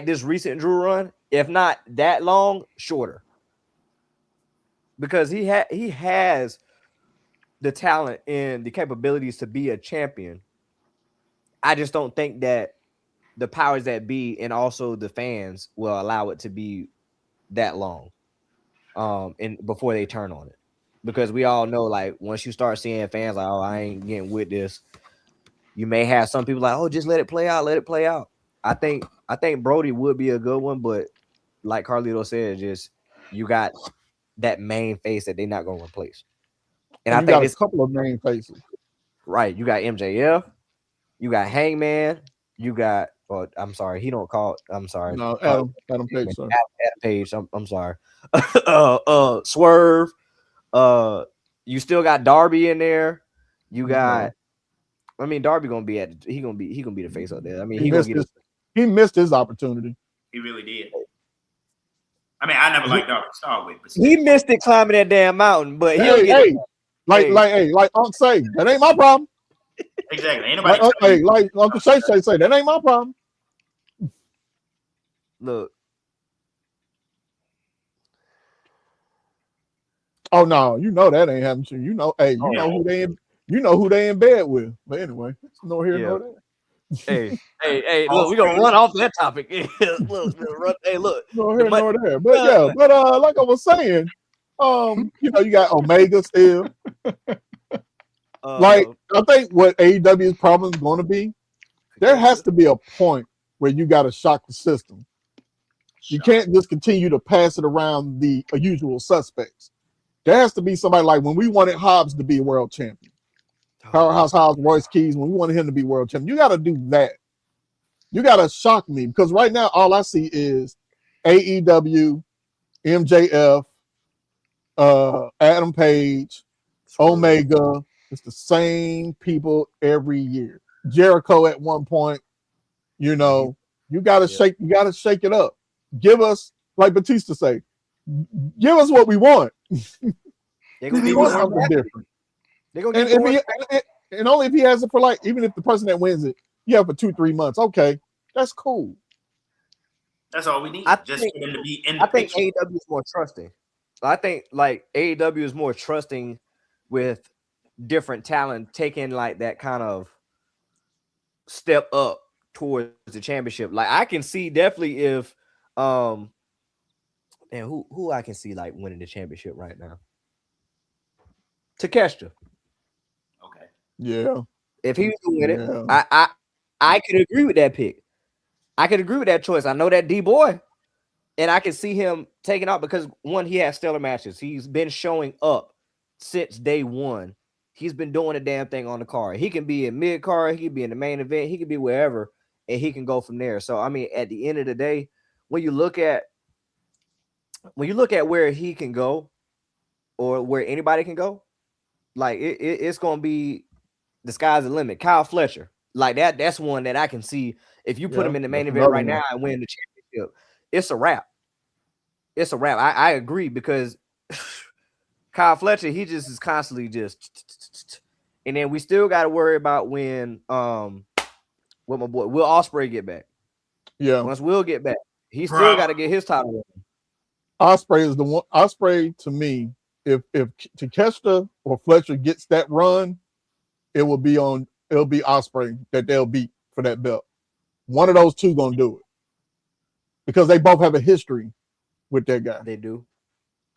this recent Drew run. If not that long, shorter. Because he has the talent and the capabilities to be a champion. I just don't think that the powers that be and also the fans will allow it to be that long. And before they turn on it. Because we all know, like, once you start seeing fans like, oh, I ain't getting with this, you may have some people like, oh, just let it play out. I think Brody would be a good one, but like Carlito said, just you got that main face that they're not going to replace. And I think got a couple of main faces. Right. You got MJF, you got Hangman, you got I'm sorry, he don't call I'm sorry. No, Adam Page, sorry. Adam Page, I'm sorry. Swerve. You still got Darby in there. You got I mean Darby gonna be he gonna be the face up there. I mean he missed his opportunity. He really did. I mean, I never liked Darby to start with, but he missed it climbing that damn mountain, but like Uncle say, that ain't my problem. Exactly. Ain't nobody like Uncle Shay say, that ain't my problem. Look. Oh no, you know that ain't happening to you. You know who they in bed with. But anyway, it's no here, no there. Hey, look, we're gonna run off that topic. Look. No here, no there. But like I was saying, you got Omega still. Like, I think what AEW's problem is going to be, there has to be a point where you got to shock the system. You can't just continue to pass it around the usual suspects. There has to be somebody like when we wanted Hobbs to be world champion. Powerhouse Hobbs, Royce Keys, when we wanted him to be world champion. You got to do that. You got to shock me because right now all I see is AEW, MJF, Adam Page, Omega. It's the same people every year. Jericho at one point, you got to shake it up. Give us, like Batista say, give us what we want. They're gonna we want something different. And only if he has it for like, even if the person that wins it, you have for 2-3 months. Okay, that's cool. That's all we need. I Just think- for them to be in the I think picture. AEW is more trusting. I think like AEW is more trusting with different talent taking like that kind of step up towards the championship. Like I can see definitely if and who I can see like winning the championship right now. Takeshita. Okay. Yeah. If he was to win it, Yeah. I could agree with that pick. I could agree with that choice. I know that D boy, and I can see him taking out because one, he has stellar matches. He's been showing up since day one. He's been doing the damn thing on the card. He can be in mid card, he can be in the main event, he can be wherever, and he can go from there. So I mean, at the end of the day, when you look at where he can go, or where anybody can go, like it's gonna be the sky's the limit. Kyle Fletcher, like that's one that I can see. If you put him in the main event right now and win the championship, it's a wrap. It's a wrap. I agree because Kyle Fletcher, he just is constantly just, and then we still got to worry about when what my boy Will Ospreay get back. Yeah. Once Will get back, he still got to get his title. Ospreay is the one. Ospreay to me, if Takeshita or Fletcher gets that run, it'll be Ospreay that they'll beat for that belt. One of those two gonna do it because they both have a history with that guy. They do.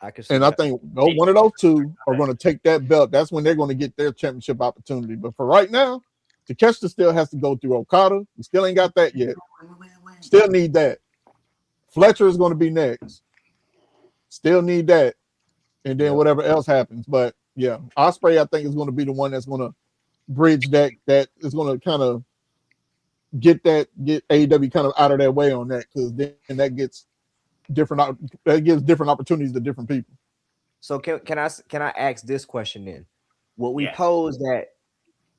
I can see and that. I think one of those two are going to take that belt. That's when they're going to get their championship opportunity. But for right now, Takeshita still has to go through Okada. We still ain't got that yet. Still need that. Fletcher is going to be next. Still need that. And then whatever else happens. But yeah, Ospreay, I think, is going to be the one that's going to bridge that is going to kind of get AEW kind of out of their way on that, because then that gives different opportunities to different people. So can I ask this question then? Will we pose that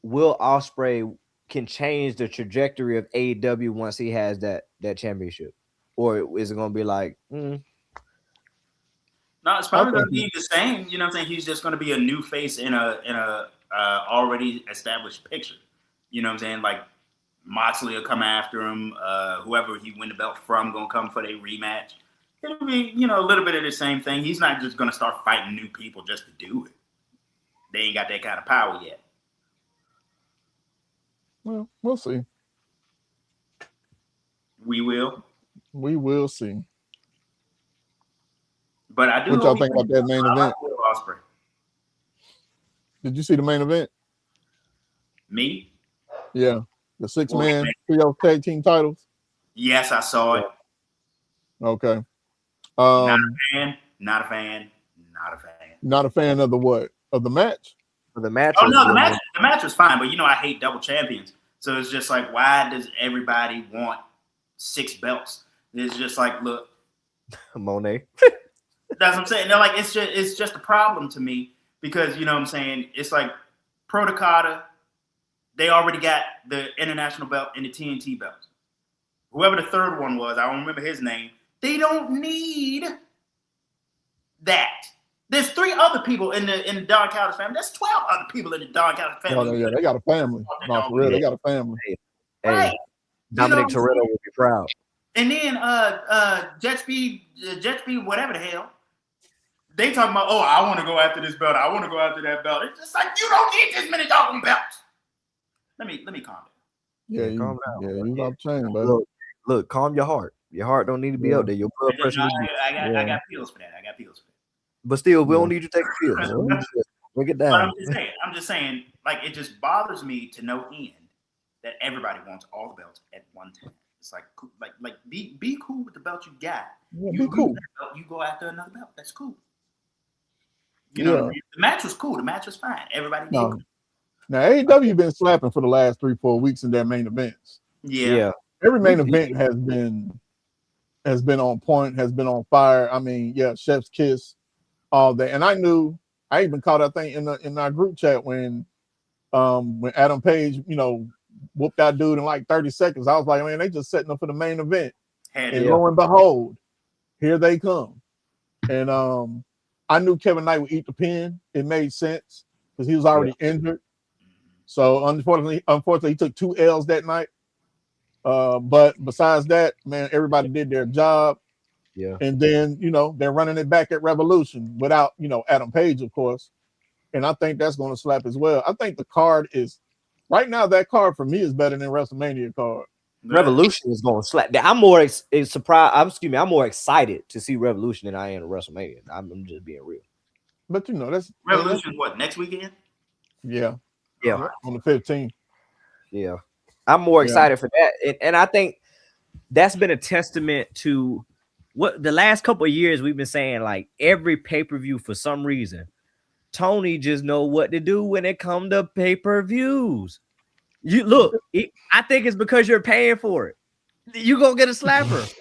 Will Ospreay can change the trajectory of AEW once he has that championship, or is it going to be like? No, it's probably going to be the same. You know what I'm saying? He's just going to be a new face in a already established picture. You know what I'm saying? Like Moxley will come after him. Whoever he win the belt from going to come for their rematch. It'll be, a little bit of the same thing. He's not just going to start fighting new people just to do it. They ain't got that kind of power yet. Well, we'll see. We will. We will see. But I do. What y'all think about that main event? Ospreay. Did you see the main event? Me? Yeah. The 6-man trio tag team titles? Yes, I saw it. Okay. Not a fan. Not a fan of the what? Of the match? For the match? Oh, no, the match was fine, but I hate double champions. So it's just like, why does everybody want 6 belts? It's just like, look. Monet. That's what I'm saying. They're like, it's just a problem to me because, you know what I'm saying? It's like Pro Takada, they already got the international belt and the TNT belt. Whoever the third one was, I don't remember his name. They don't need that. There's 3 other people in the Don Callis family. There's 12 other people in the Don Callis family. Oh, yeah, they got a family. No, for real, they got a family. Hey, right. Dominic Toretto will be proud. And then Jet Speed, whatever the hell, they talking about, oh, I want to go after this belt. I want to go after that belt. It's just like, you don't need this many doggone belts. Let me calm down. Yeah, calm down. Yeah, you got to change, buddy. Look, calm your heart. Your heart don't need to be up there. Your blood pressure. I got pills for that. But still, we don't need you to take pills. Break it down. I'm just saying, like, it just bothers me to no end that everybody wants all the belts at one time. It's like be cool with the belt you got. Yeah, you be cool. Belt, you go after another belt. That's cool. The match was cool. The match was fine. Everybody did. Now AEW been slapping for the last 3-4 weeks in their main events. Yeah. Every main event has been on point, has been on fire. I mean, Chef's Kiss, all that. And I even caught that thing in our group chat when Adam Page, whooped that dude in like 30 seconds. I was like, man, they just setting up for the main event. Lo and behold, here they come. And I knew Kevin Knight would eat the pin. It made sense because he was already injured. So unfortunately, he took 2 L's that night. But besides that, man, everybody did their job. Yeah. And then, they're running it back at Revolution without, Adam Page, of course. And I think that's going to slap as well. I think the card is right now. That card for me is better than WrestleMania card. Revolution is going to slap. I'm more surprised. I'm more excited to see Revolution than I am at WrestleMania. I'm just being real. But that's Revolution. What, next weekend? Yeah. Yeah. On the 15th. Yeah. I'm more excited for that. And I think that's been a testament to what the last couple of years we've been saying, like every pay-per-view for some reason, Tony just know what to do when it comes to pay-per-views. You look, I think it's because you're paying for it. You gonna get a slapper.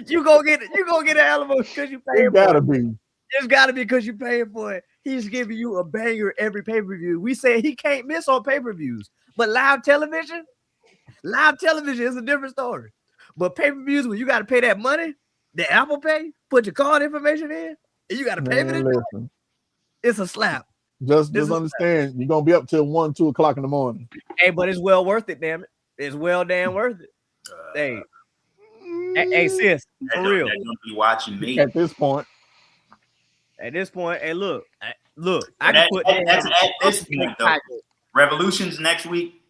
you gonna get an element because you pay for it. It's gotta be because you're paying for it. He's giving you a banger every pay-per-view. We say he can't miss on pay-per-views, but live television is a different story. But pay-per-views, when you got to pay that money, the Apple Pay, put your card information in, and you got to pay for it. It's a slap. Just understand, you're gonna be up till 1, 2 o'clock in the morning. Hey, but it's well worth it, damn it. It's well damn worth it. Hey, sis, for real. They're gonna be watching me at this point. Hey, look. I can put at this point though. Revolution's next week.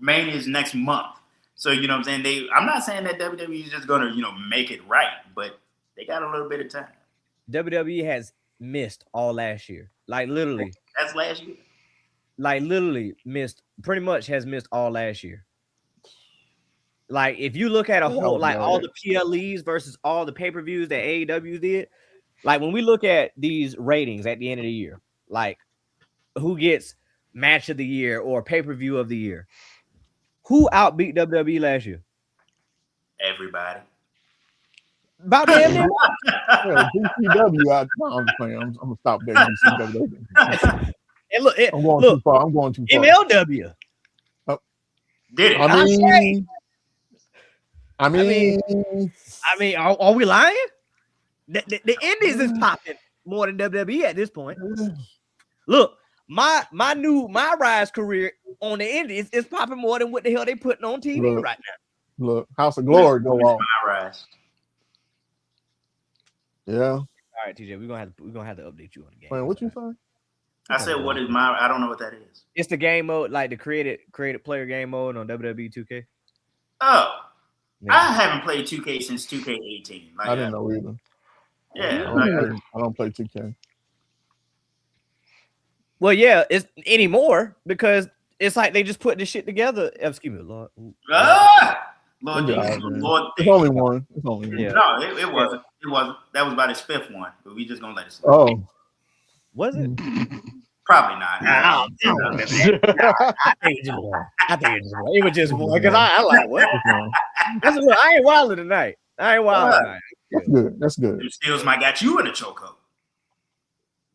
Mania's next month. So you know what I'm saying. I'm not saying that WWE is just gonna make it right, but they got a little bit of time. WWE has missed all last year, like literally. That's last year. Like literally pretty much has missed all last year. Like if you look at a whole, like all the PLEs versus all the pay-per-views that AEW did, like when we look at these ratings at the end of the year, like who gets match of the year or pay-per-view of the year, who outbeat WWE last year? Everybody. About damn near. GCW, I'm playing. I'm gonna stop there. GCW. And look, I'm going too far. I'm going too far. MLW. Did it? I mean, are we lying? The Indies is popping more than WWE at this point. Look, my rise career on the Indies is popping more than what the hell they putting on TV right now. Look, House of Glory go on. My rise. Yeah. All right, TJ, we're gonna have to update you on the game. Man, what you say? I said, what is my? I don't know what that is. It's the game mode, like the created player game mode on WWE 2K. Oh, yeah. I haven't played 2K since 2K18. I didn't know either. Yeah, I don't play 2K. Well, yeah, it's anymore because it's like they just put this shit together. Excuse me, Lord. Lord, it's only one. It's only one. Yeah. No, it wasn't. It wasn't. That was about his 5th one, but we just gonna let it slip. Oh, was it? Probably not. I think it was just one because I like what? I ain't wilding tonight. Tonight. That's good. Them Steals might got you in a chokehold.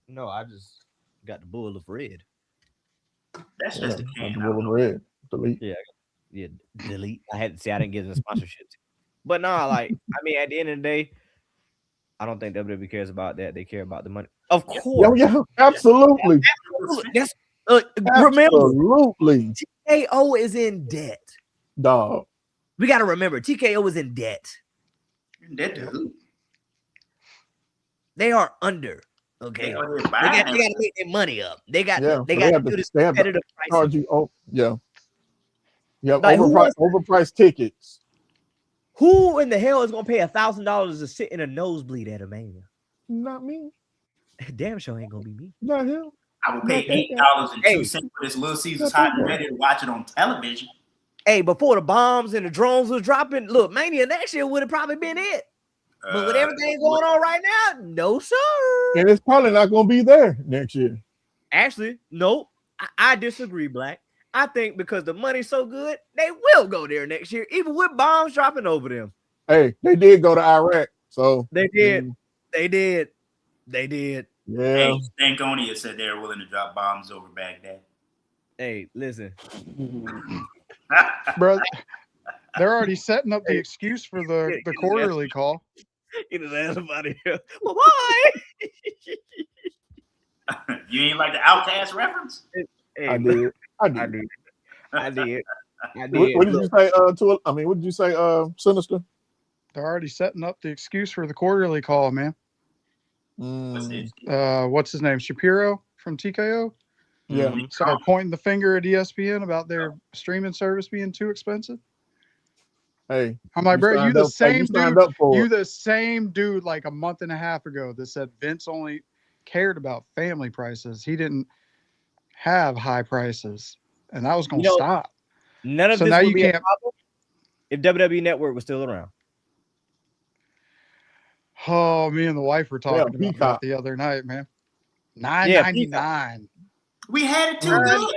No, I just got the bull of red. That's just the can. The bull of red. Delete. Yeah, delete. I didn't get the sponsorships. But no, like at the end of the day, I don't think WWE cares about that. They care about the money. Of course. Yeah, absolutely. That's remember, absolutely. TKO is in debt. Dog. We got to remember, TKO is in debt. Debt to who? They are under. Okay, they got to make their money up. They got to do this competitive pricing. Yeah. Like overpriced tickets. Who in the hell is gonna pay $1,000 to sit in a nosebleed at a Mania? Not me. Damn sure ain't gonna be me. Not him. I will pay $8.02 for this Little Caesars hot and ready to watch it on television. Hey, before the bombs and the drones was dropping, look, Mania next year would have probably been it. But with everything going on right now, no sir. And it's probably not gonna be there next year. Actually, no, I disagree, Black. I think because the money's so good, they will go there next year, even with bombs dropping over them. Hey, they did go to Iraq, so they did. They did. Yeah. Hey, Stankonia said they were willing to drop bombs over Baghdad. Hey, listen, bro. They're already setting up the excuse for the quarterly call. Get his ass out of here. Well, why? You ain't like the Outcast reference? Hey, I look, did. I I did. did. I did. I What, did. what did Look, you say? What did you say? Sinister. They're already setting up the excuse for the quarterly call, man. What's Mm, this? What's his name? Shapiro from TKO. yeah. mhm. Started pointing the finger at ESPN about their streaming service being too expensive. Hey, I'm like, bro, you signed the up. Hey, same you signed dude. up for You it. the same dude like a month and a half ago that said Vince only cared about family prices. He didn't have high prices, and that was You going to know, stop. none of So this now would you be a can't. problem if WWE Network was still around. Oh, me and the wife were Yeah, talking about that Peacock. the other night, man. Yeah, Peacock. $9.99. We had it too good.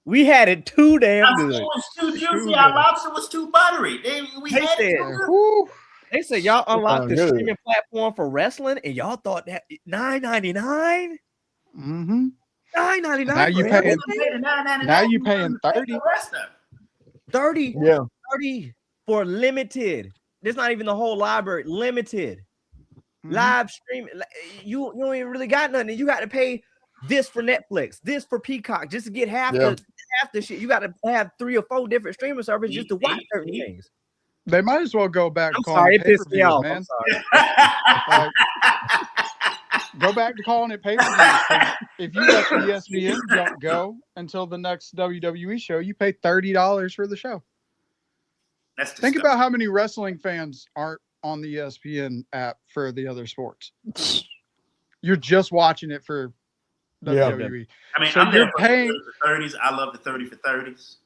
We had it too damn Our good. skin was too Too juicy. Our good. lobster was too buttery. We They had it said, too good. Whew. they said y'all unlocked sound the good. streaming platform for wrestling, and y'all thought that $9.99, Mm-hmm. $9.99 Now you for paying. everything? Now you paying 30. 30, Yeah. 30 for limited. There's not even the whole library. Limited. Mhm. Live streaming. You ain't really got nothing. You got to pay this for Netflix, this for Peacock, just to get half Yeah. the shit. You got to have 3 or 4 different streaming services just to watch certain things. They might as well go back to I'm calling sorry, it it pissed me pay-per-views, off. man. I'm sorry. Like, go back to calling it pay-per-views. If you let the ESPN jump go until the next WWE show, you pay $30 for the show. That's Think disgusting. about how many wrestling fans aren't on the ESPN app for the other sports. You're just watching it for Yeah. WWE. I mean, So I'm there you're for paying. the 30s. I love the 30 for 30s.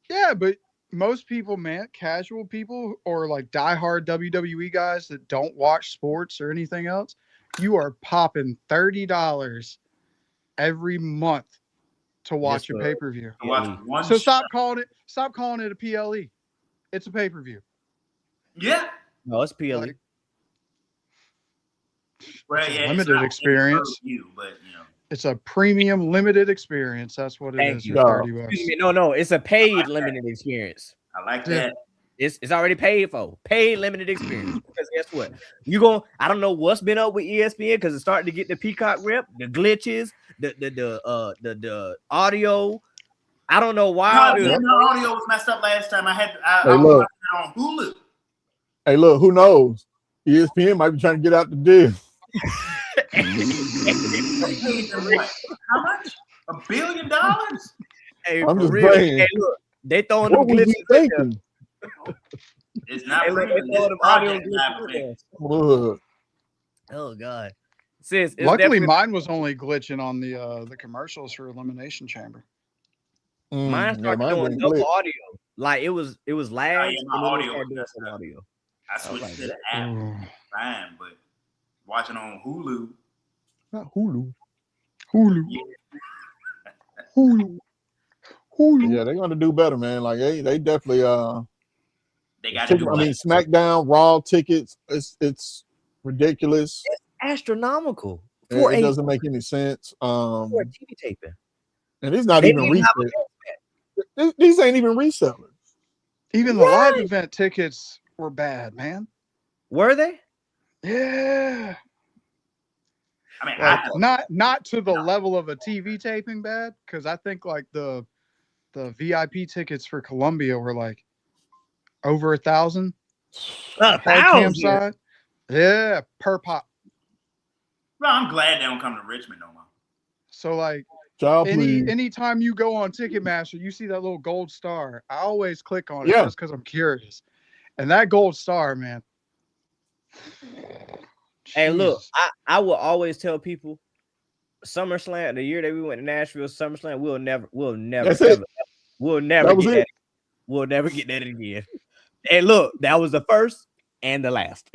Yeah, but most people, man, casual people or like diehard WWE guys that don't watch sports or anything else, you are popping $30 every month to watch Just a for- pay-per-view. To watch one So show. stop calling it a PLE. It's a pay-per-view. Yeah. No, it's PLE. Like, Well, it's a yeah, limited not experience. You, but you know. It's a premium limited experience. That's what it Thank is you. for $30 bucks. Excuse me. No, it's a paid limited experience. I like Yeah. that. It's already paid for. Paid limited experience. Because guess what? I don't know what's been up with ESPN because it's starting to get the Peacock rep, the glitches, the audio. I don't know why. No, the audio was messed up last time. I Hey, was look. watching it on Hulu. Hey, look. Who knows? ESPN might be trying to get out the deal. How much? $1 billion? Hey, I'm for just real. saying. Hey, look, they throwing What them was glitches you in there. thinking? It's not Hey, look, premium. they throwing It's them audio project glitches live in there. events. Look. Oh God, sis. It's Luckily, definitely mine was only glitching on the commercials for Elimination Chamber. mine Yeah, started mine doing didn't double glitch. audio. Like it was lags yeah, my and then audio it was started doing messed some up. audio. I switched like to the that. app. Ooh. Fine, but watching on Hulu. Not Hulu. Hulu. Hulu. Hulu. Yeah, they're gonna do better, man. Like they definitely They got to do I mean, SmackDown, Raw tickets, it's ridiculous. Astronomical for It a doesn't make any sense. TV taping. And it's not They even didn't even have resellers. These ain't even resellers. Even the live event tickets were bad, man. Were they? Yeah. I mean, Like, not to the level of a TV taping bad, because I think like the VIP tickets for Columbia were like over 1,000. Hard cam 1,000. side. Yeah, per pop. well, I'm glad they don't come to Richmond no more. So like Child, please. anytime you go on Ticketmaster, you see that little gold star. I always click on it Yeah. just because I'm curious. And that gold star, man. Hey, look, Jesus. I will always tell people SummerSlam, the year that we went to Nashville, SummerSlam, we'll never, That's it. we'll never That was get it. that. We'll never get that again. And look, that was the first and the last.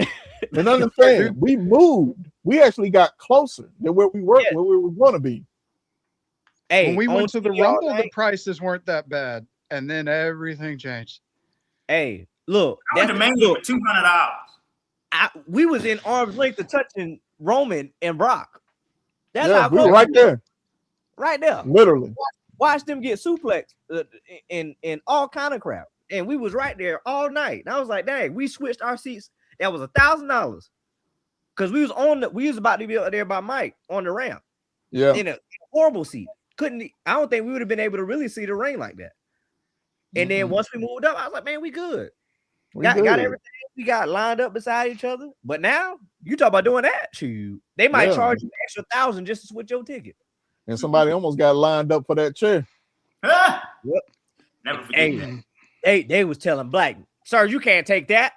And understand, we moved. We actually got closer than where we were, Yeah. where we were gonna be. Hey, When we on went to the TV all Rumble, the night, prices weren't that bad. And then everything changed. hey, look, I went to Mania look, for $200. we was in arm's length of touching Roman and Brock. That's Yeah, how we were close right there, right there. literally. Watch them get suplexed in all kind of crap, and we was right there all night. And I was like, dang, we switched our seats. That was $1,000 because we was about to be up there by Mike on the ramp Yeah, in a horrible seat. I don't think we would have been able to really see the ring like that. And then once we moved up, I was like, man, we good. Got everything we got lined up beside each other. But now you talk about doing that, they might charge you an extra $1,000 just to switch your ticket. And somebody almost got lined up for that chair. Yep. Never forget that. They was telling Black, sir, you can't take that,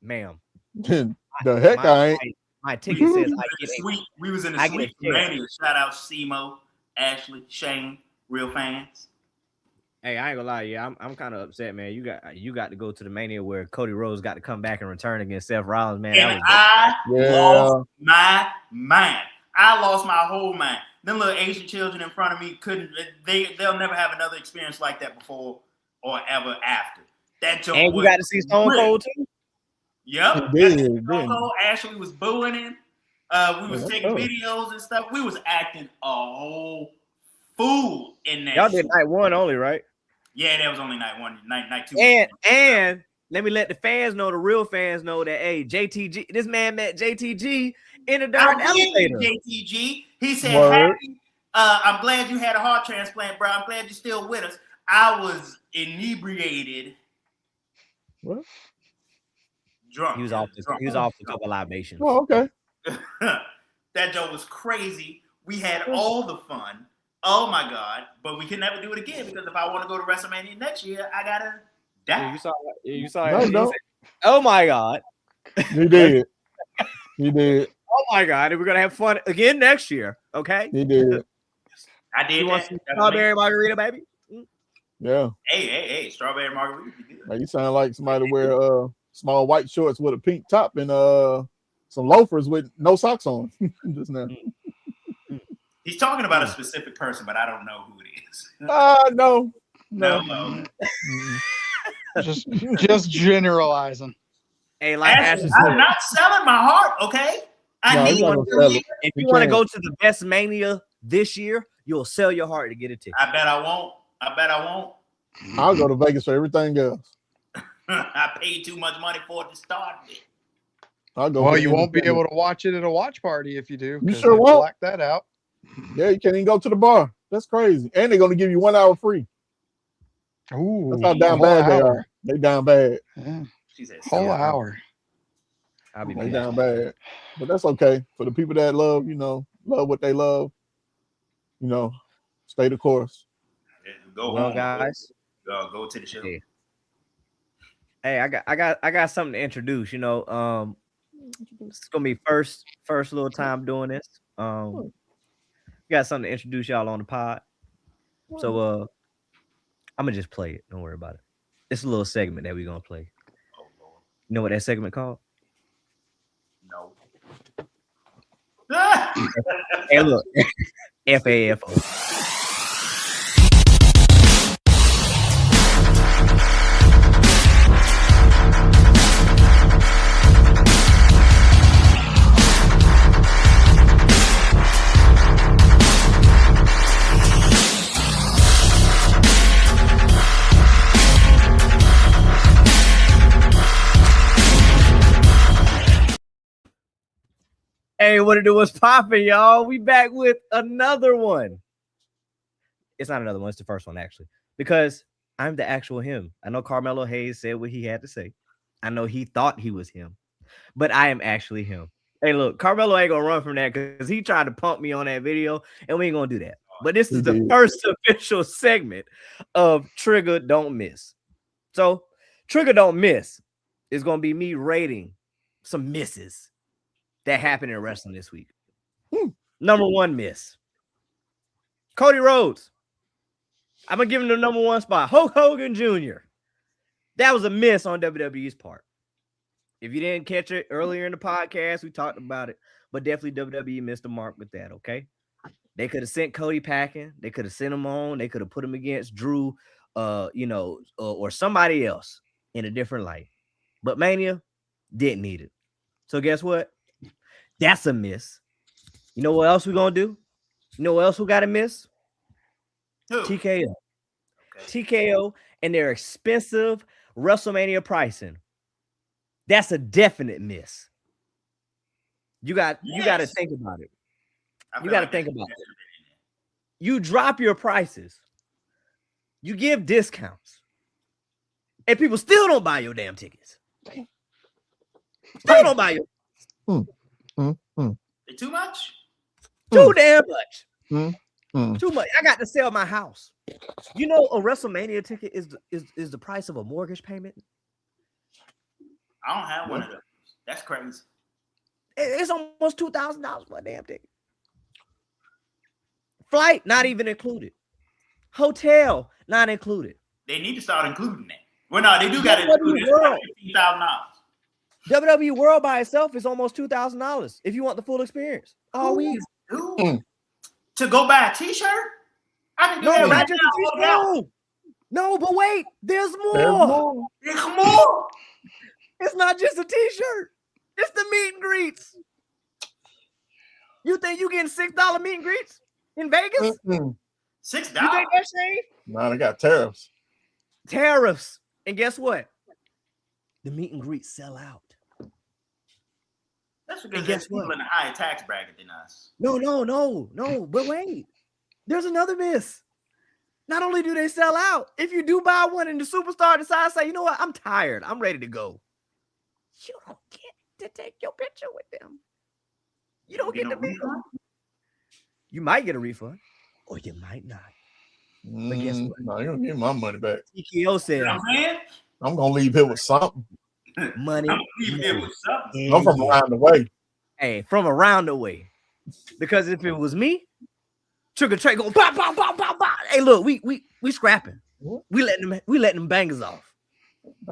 ma'am. The heck I ain't. My ticket says I get sweet. We was in the Sweet Mania. Shout out Simo, Ashley, Shane, real fans. Hey, I ain't gonna lie, yeah, I'm kind of upset, man. You got to go to the Mania where Cody Rhodes got to come back and return against Seth Rollins, man. And I lost my mind. I lost my whole mind. Them little Asian children in front of me they'll never have another experience like that before or ever after. That joke. And you got to see Stone Cold too. Yep. Stone Cold. Ashley was booing him. We was taking videos and stuff. We was acting a whole fool in that. Y'all did night one only, right? Yeah, that was only night one. Night two. And let me let the fans know, the real fans know that JTG, this man met JTG in the dark elevator. JTG. He said, "Happy, I'm glad you had a heart transplant, bro. I'm glad you're still with us." I was inebriated. What? Drunk. He was off a couple libations. Oh, okay. That joke was crazy. We had all the fun. Oh my God! But we can never do it again because if I want to go to WrestleMania next year, I gotta die. Yeah, you saw it. No. Oh my God! He did. He did. Oh my God! And we're gonna have fun again next year. Okay. He did. I did. You want some strawberry margarita, baby? Yeah. Hey! Strawberry margarita be good. Like, you sound like somebody wear small white shorts with a pink top and some loafers with no socks on. Just now. He's talking about a specific person, but I don't know who it is. No. just generalizing. Hey, like Ashley, I'm not selling my heart, okay? If you want to go to the best Mania this year, you'll sell your heart to get a ticket. I bet I won't. I'll go to Vegas for everything else. I paid too much money for it to start with. I'll go. Well, you won't be able to watch it at a watch party if you do. You sure won't. Black that out. Yeah, you can't even go to the bar. That's crazy. And they're going to give you 1 hour free. Ooh, that's how down bad they are. They down bad. Yeah. She said whole hour. I'll be down bad. But that's okay. For the people that love what they love, stay the course. Go well, home, guys. Go to the show. Yeah. Hey, I got something to introduce. It's gonna be first little time doing this. Got something to introduce y'all on the pod. So I'm gonna just play it. Don't worry about it. It's a little segment that we're gonna play. Oh, Lord. You know what that segment called? No. Hey, look. FAFO. Hey, what it do? What's popping, y'all? We back with another one. It's not another one. It's the first one, actually, because I'm the actual him. I know Carmelo Hayes said what he had to say. I know he thought he was him, but I am actually him. Hey, look, Carmelo ain't gonna run from that because he tried to pump me on that video, and we ain't gonna do that. But this is the first official segment of Trigger Don't Miss. So, Trigger Don't Miss is gonna be me rating some misses that happened in wrestling this week. Number one miss. Cody Rhodes. I'm going to give him the number one spot. Hulk Hogan Jr. That was a miss on WWE's part. If you didn't catch it earlier in the podcast, we talked about it. But definitely WWE missed the mark with that, okay? They could have sent Cody packing. They could have sent him on. They could have put him against Drew, or somebody else in a different light. But Mania didn't need it. So guess what? That's a miss. You know what else we're going to do? You know what else we got to miss? Who? TKO. Okay. TKO and their expensive WrestleMania pricing. That's a definite miss. You got to think about it. You got to think about it. You drop your prices. You give discounts. And people still don't buy your damn tickets. Still don't buy your Too much? Too damn much. Mm. Too much. I got to sell my house. You know, a WrestleMania ticket is the price of a mortgage payment. I don't have one of those. That's crazy. It's almost $2,000 for a damn ticket. Flight not even included. Hotel not included. They need to start including that. Well, no, they do got to include it. $15,000. WWE World by itself is almost $2,000 if you want the full experience. All week. To go buy a T-shirt? I can do No, that. not just a T-shirt. No, but wait, there's more. There's more. It's not just a T-shirt. It's the meet and greets. You think you getting $6 meet and greets in Vegas? $6? You think that's safe? No, they got tariffs. Tariffs. And guess what? The meet and greets sell out. That's because there's people in a higher tax bracket than us. No. But wait, there's another miss. Not only do they sell out, if you do buy one and the superstar decides, say, you know what, I'm tired, I'm ready to go. You don't get to take your picture with them. You don't get the refund. You might get a refund, or you might not. But guess what? No, you're gonna get my money back. TKO said, You know what I'm saying? I'm gonna leave here with something. Money. I'm leaving here with something. I'm from around the way. Hey, from around the way. Because if it was me, Trigger Trey go bop, bop, bop, bop, bop. Hey, look, we scrapping. We letting them bangers off.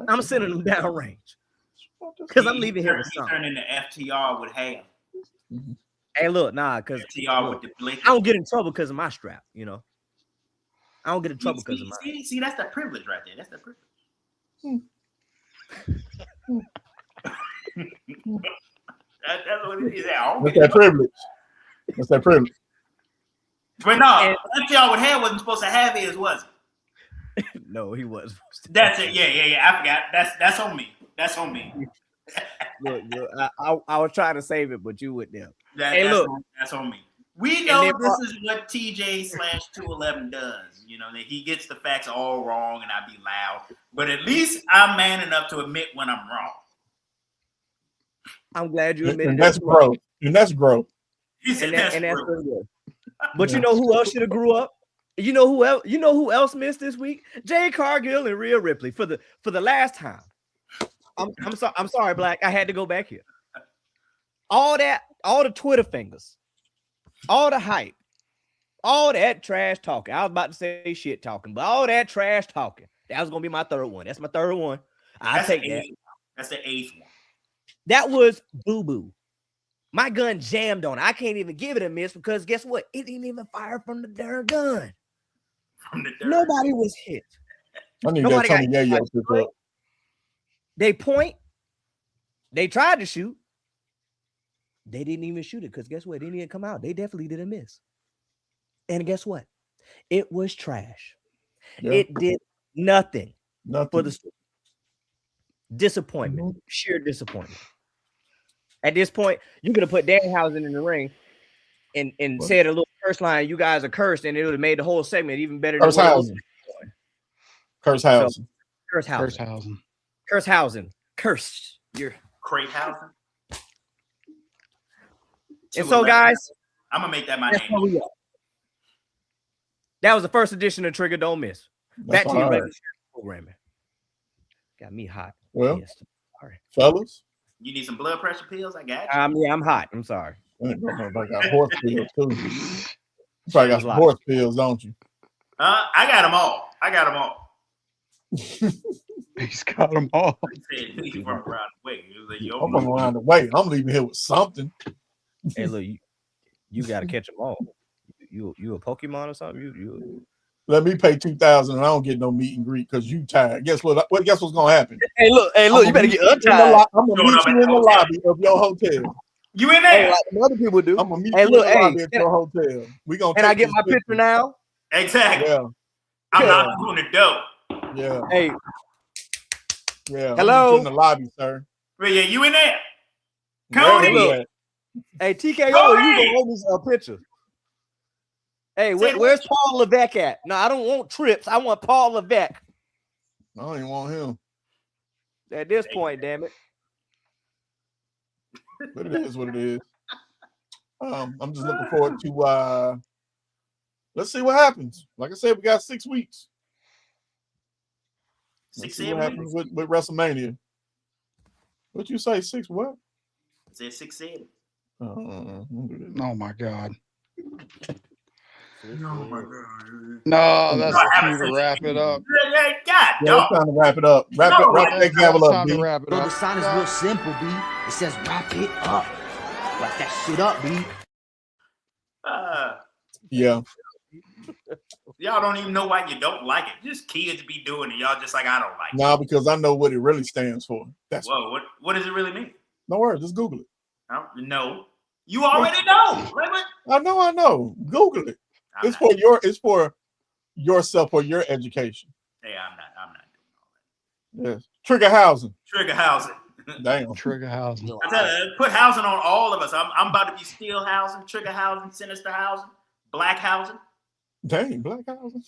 I'm sending them down range. Because I'm leaving here with something. Turning the FTR with hair. Hey, look, nah, because FTR with the blink. I don't get in trouble because of my strap, you know. I don't get in trouble because of mine. See, that's the privilege right there. That's the privilege. That's what it is. That's that privilege. That's that privilege. But no, FTR with hair wasn't supposed to have his, was it? No, he was. That's it. Yeah. I forgot. That's on me. That's on me. Look, I was trying to save it, but you wouldn't know. That's on me. We know this is what TJ/211 does. You know, that he gets the facts all wrong and I be loud. But at least I'm man enough to admit when I'm wrong. I'm glad you admitted and that's growth. And that's growth. And that's good. But you know who else should have grew up? You know who else? You know who else missed this week? Jay Cargill and Rhea Ripley for the last time. I'm sorry, Black. I had to go back here. All the Twitter fingers, all the hype, all that trash talking. I was about to say shit talking, but all that trash talking. That was gonna be my third one. That's my third one. I'll take that. That's the eighth one. That was boo-boo. My gun jammed on it. I can't even give it a miss because guess what? It didn't even fire from the darn gun. Nobody was hit. I need that Tony Yayo up. They point. They tried to shoot. They didn't even shoot it because guess what? It didn't even come out. They definitely didn't miss. And guess what? It was trash. Yeah. It did nothing for the disappointment. Sheer disappointment. At this point, you could have put Danhausen in the ring and said a little curse line, you guys are cursed, and it would have made the whole segment even better than Cursehausen. Cursed. You're Crayhausen. And so, guys, I'm gonna make that my name. That was the first edition of Trigger Don't Miss. Back to your regular programming. Got me hot. Well, yes. Sorry, fellas. You need some blood pressure pills? I got you. Yeah, I'm hot. I'm sorry. I got horse pills too. You probably got some horse pills, don't you? I got them all. He's got them all. He said from around the way. I'm from around the way. I'm leaving here with something. Hey, look, you got to catch them all. You a Pokemon or something? You Let me pay $2,000 and I don't get no meet and greet because you tired. Guess what? Guess what's gonna happen? Hey, look, you better get untied. I'm gonna meet you in the lobby of your hotel. You in there? Hey, like other people do. I'm gonna meet you in the lobby of your hotel. We gonna. Can I get my picture now? Exactly. Yeah. I'm not doing the dope. Yeah. Hey. Yeah. Hello. In the lobby, sir. Well, yeah, you in there? Cody. Hey, TKO, you gonna hold me a picture? Hey, where's Paul Levesque at? No, I don't want Trips. I want Paul Levesque. I don't even want him. At this point, damn it. But it is what it is. I'm just looking forward to let's see what happens. Like I said, we got 6 weeks. Let's see what happens with WrestleMania. What you say? 6 what? I said 6 7. Oh my God. Oh my God. No, that's the cue to wrap it up. God, yeah, it's time to wrap it up. Wrap that gavel up, time B. to wrap it Bro, up. the sign is real simple, B. It says wrap it up. Wrap that shit up, B. Yeah. Y'all don't even know why you don't like it. Just kids be doing it. Y'all just like, I don't like it. No, because I know what it really stands for. That's Whoa, what does it really mean? no worries. Just Google it. No. You already know. I know. Google it. It's for yourself or your education. Hey, I'm not doing all that. Yes. Trigger housing. Trigger Damn. housing. I tell you, put housing on all of us. I'm about to be steel housing, trigger housing, sinister housing, black housing. Dang, black housing.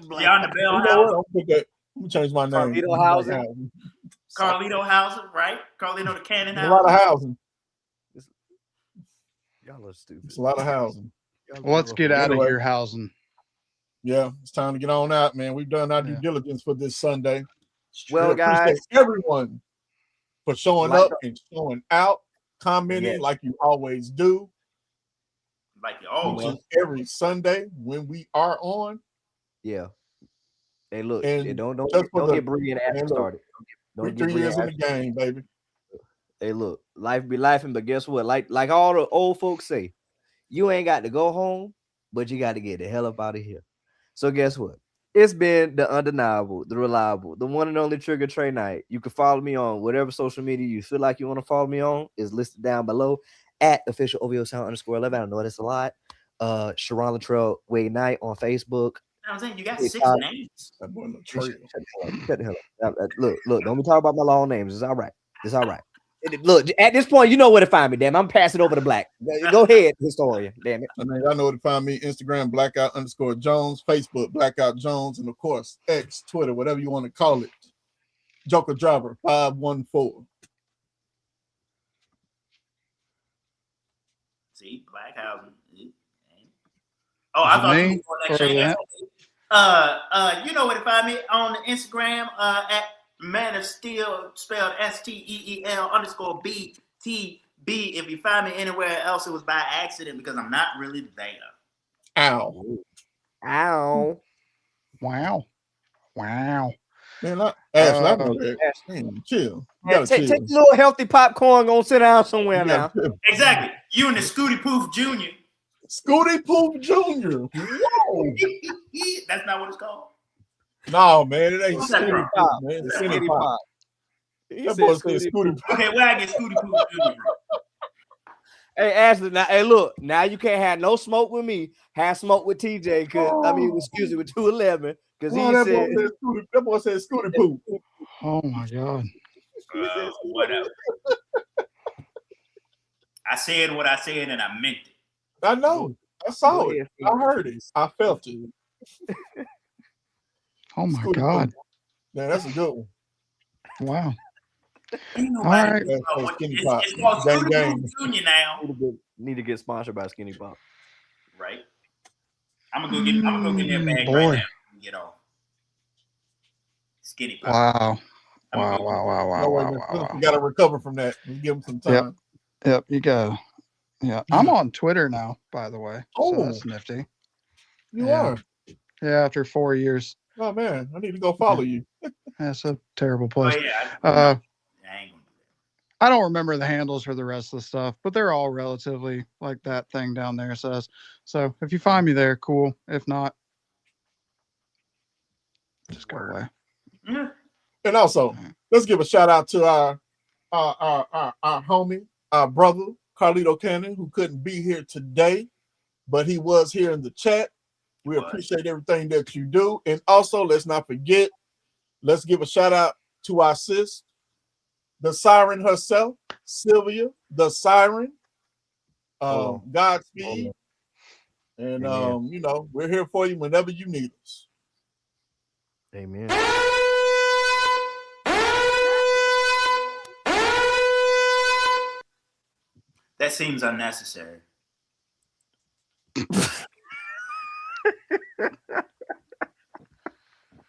Beyond the Bell housing. I'm gonna change my name. Carlito housing. Carlito housing, right? Carlito the Cannon housing. A lot of housing. Y'all are stupid. It's a lot of housing. Let's get out of here, housing. Yeah, it's time to get on out, man. We've done our due diligence for this Sunday. Well, guys, appreciate everyone for showing up and showing out, commenting like you always do. Like you always. Every Sunday when we are on. Yeah. Hey, look, and don't get Bree and Ashley started. Don't get 3 years in the game, baby. Hey, look, life be lifing, but guess what? Like all the old folks say, you ain't got to go home, but you got to get the hell up out of here. So guess what? It's been the undeniable, the reliable, the one and only Trigger Trey Knight. You can follow me on whatever social media you feel like you want to follow me on. Is listed down below at official OVO Sound _11. I know that's a lot. Sharon Latrell Wade Knight on Facebook. I'm saying you got 6 names. Shut the hell up. Look, don't be talking about my long names. It's all right. It's all right. Look, at this point, you know where to find me, damn. I'm passing over to Black. Go ahead, historian. Damn it. I mean, I know where to find me. Instagram, blackout_Jones, Facebook, Blackout Jones, and of course, X, Twitter, whatever you want to call it. Joker Driver 514. See, Black Housing. Oh, I thought you were that. You know where to find me on Instagram at Man of Steel, spelled STEEL _BTB. If you find me anywhere else, it was by accident because I'm not really there. Ow. Wow. Man, chill. Take a little healthy popcorn, go sit down somewhere now. Exactly. You and the Scooty Poof Jr. Scooty Poof Jr. Whoa. That's not what it's called. No, man, it ain't Scooty Poof, man. It's Scooty Pop. That boy said Scooty Poof. Okay, where I get Scooty Poof Jr. Hey, Ashley, now, hey, look, now you can't have no smoke with me. Have smoke with TJ, excuse me, with 211, because that boy said Scooty Poof. Oh my God. Whatever. I said what I said and I meant it. I know. I saw it. I heard it. I felt it. Oh my God. Yeah, that's a good one. Wow. All right. It's called Scooty Poof Jr. now. Need to get sponsored by Skinny Pop. Right. I'm gonna go get that bag right now and get on. Skinny Pop. Wow. You gotta recover from that. You give him some time. Yep, you go. Yeah. I'm on Twitter now, by the way. Oh, so that's nifty. You are? Yeah, after 4 years. Oh man, I need to go follow you. That's a terrible place. I I don't remember the handles for the rest of the stuff, but they're all relatively like that thing down there says. So if you find me there, cool. If not, just go away. And also, let's give a shout out to our homie, our brother, Carlito Cannon, who couldn't be here today, but he was here in the chat. We appreciate everything that you do. And also, let's not forget, let's give a shout out to our sis, the siren herself, Sylvia, the siren. Godspeed. And you know, we're here for you whenever you need us. Amen. That seems unnecessary.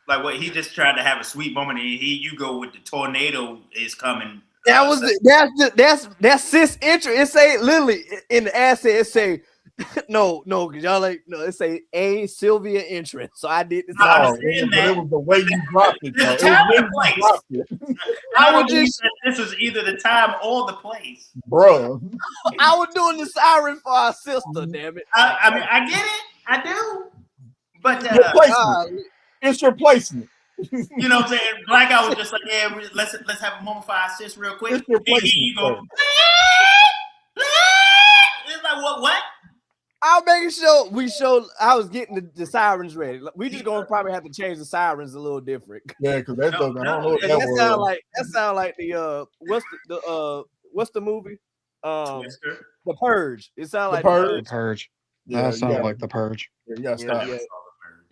Like what he just tried to have a sweet moment, and you go with the tornado is coming. That's sis intro. It say literally in the asset. It say no, cause y'all like no. It say a Sylvia entrance. So I did this. But it was the way you dropped it. The time and place. I would just this was either the time or the place, bro. I was doing the siren for our sister. Damn it. I mean, I get it. I do. But it's your placement. You know what I'm saying? Blackout was just like, yeah, let's have a moment for our sis real quick. It's your placement. You go. It's like what? I'm making sure we showed. I was getting the sirens ready. We just gonna probably have to change the sirens a little different. Yeah, because that's I don't know what that sound like the what's the movie? The Purge. It sounds like The Purge. Yeah, that sounds like The Purge. Yeah, you gotta stop. Yeah.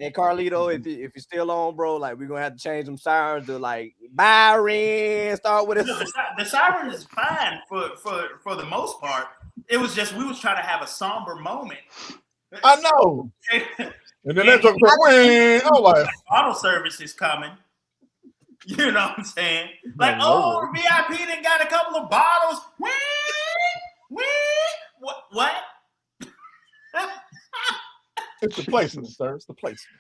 And Carlito, if you're still on, bro, like we're gonna have to change them sirens to like Byron. Start with it. The siren is fine for the most part. It was just we was trying to have a somber moment. I know. And then that's like, auto service is coming. You know what I'm saying? Like, oh, VIP done got a couple of bottles. What? It's the placement, sir. It's the placement.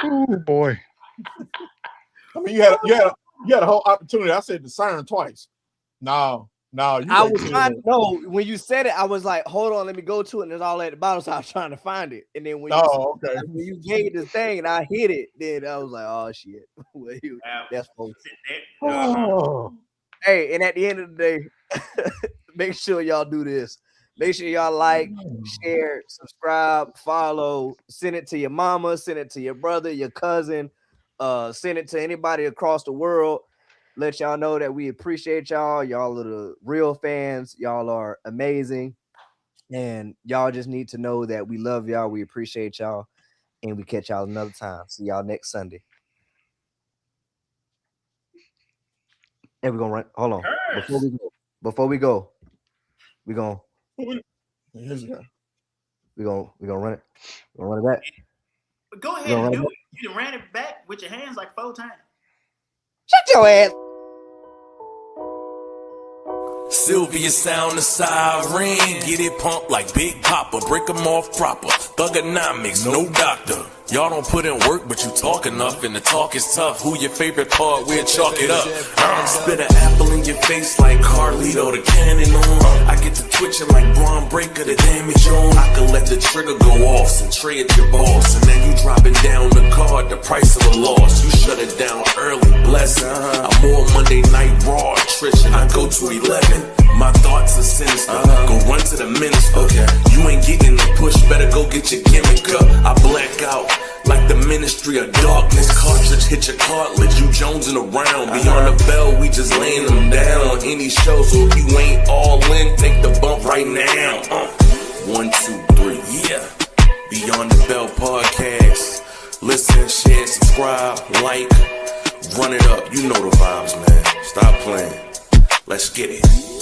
Oh boy. I mean, you had a whole opportunity. I said the siren twice. No. I was trying to know when you said it. I was like, hold on, let me go to it. And it's all at the bottom, so I was trying to find it. And then when you gave the thing and I hit it, then I was like, oh shit. That's Hey, and at the end of the day, make sure y'all do this. Make sure y'all like, share, subscribe, follow, send it to your mama, send it to your brother, your cousin, send it to anybody across the world. Let y'all know that we appreciate y'all. Y'all are the real fans. Y'all are amazing. And y'all just need to know that we love y'all. We appreciate y'all. And we catch y'all another time. See y'all next Sunday. And we're going to run. Hold on. Before we go, we're going to run it. We're gonna run it back. Go ahead and do it. You done ran it back with your hands like 4 times. Shut your ass. Sylvia sound the siren, get it pumped like Big Papa, break them off proper. Thugonomics, no doctor. Y'all don't put in work, but you talk enough, and the talk is tough. Who your favorite part? We'll chalk it up. Spit an apple in your face like Carlito, the cannon on. I get to twitching like Braun Breaker, the damage on. I can let the trigger go off and tray at your boss, and then you dropping down the card, the price of a loss. You shut it down early, blessing. I'm more Monday Night Raw attrition. I go to 11. My thoughts are sinister. Go run to the minister. Okay. You ain't getting the push, better go get your gimmick up. I black out like the Ministry of Darkness. Cartridge hit your cartilage, you jonesing around. Beyond the bell, we just laying them down on any show. So if you ain't all in, take the bump right now. 1, 2, 3, yeah. Beyond the Bell podcast. Listen, share, subscribe, like, run it up. You know the vibes, man. Stop playing. Let's get it.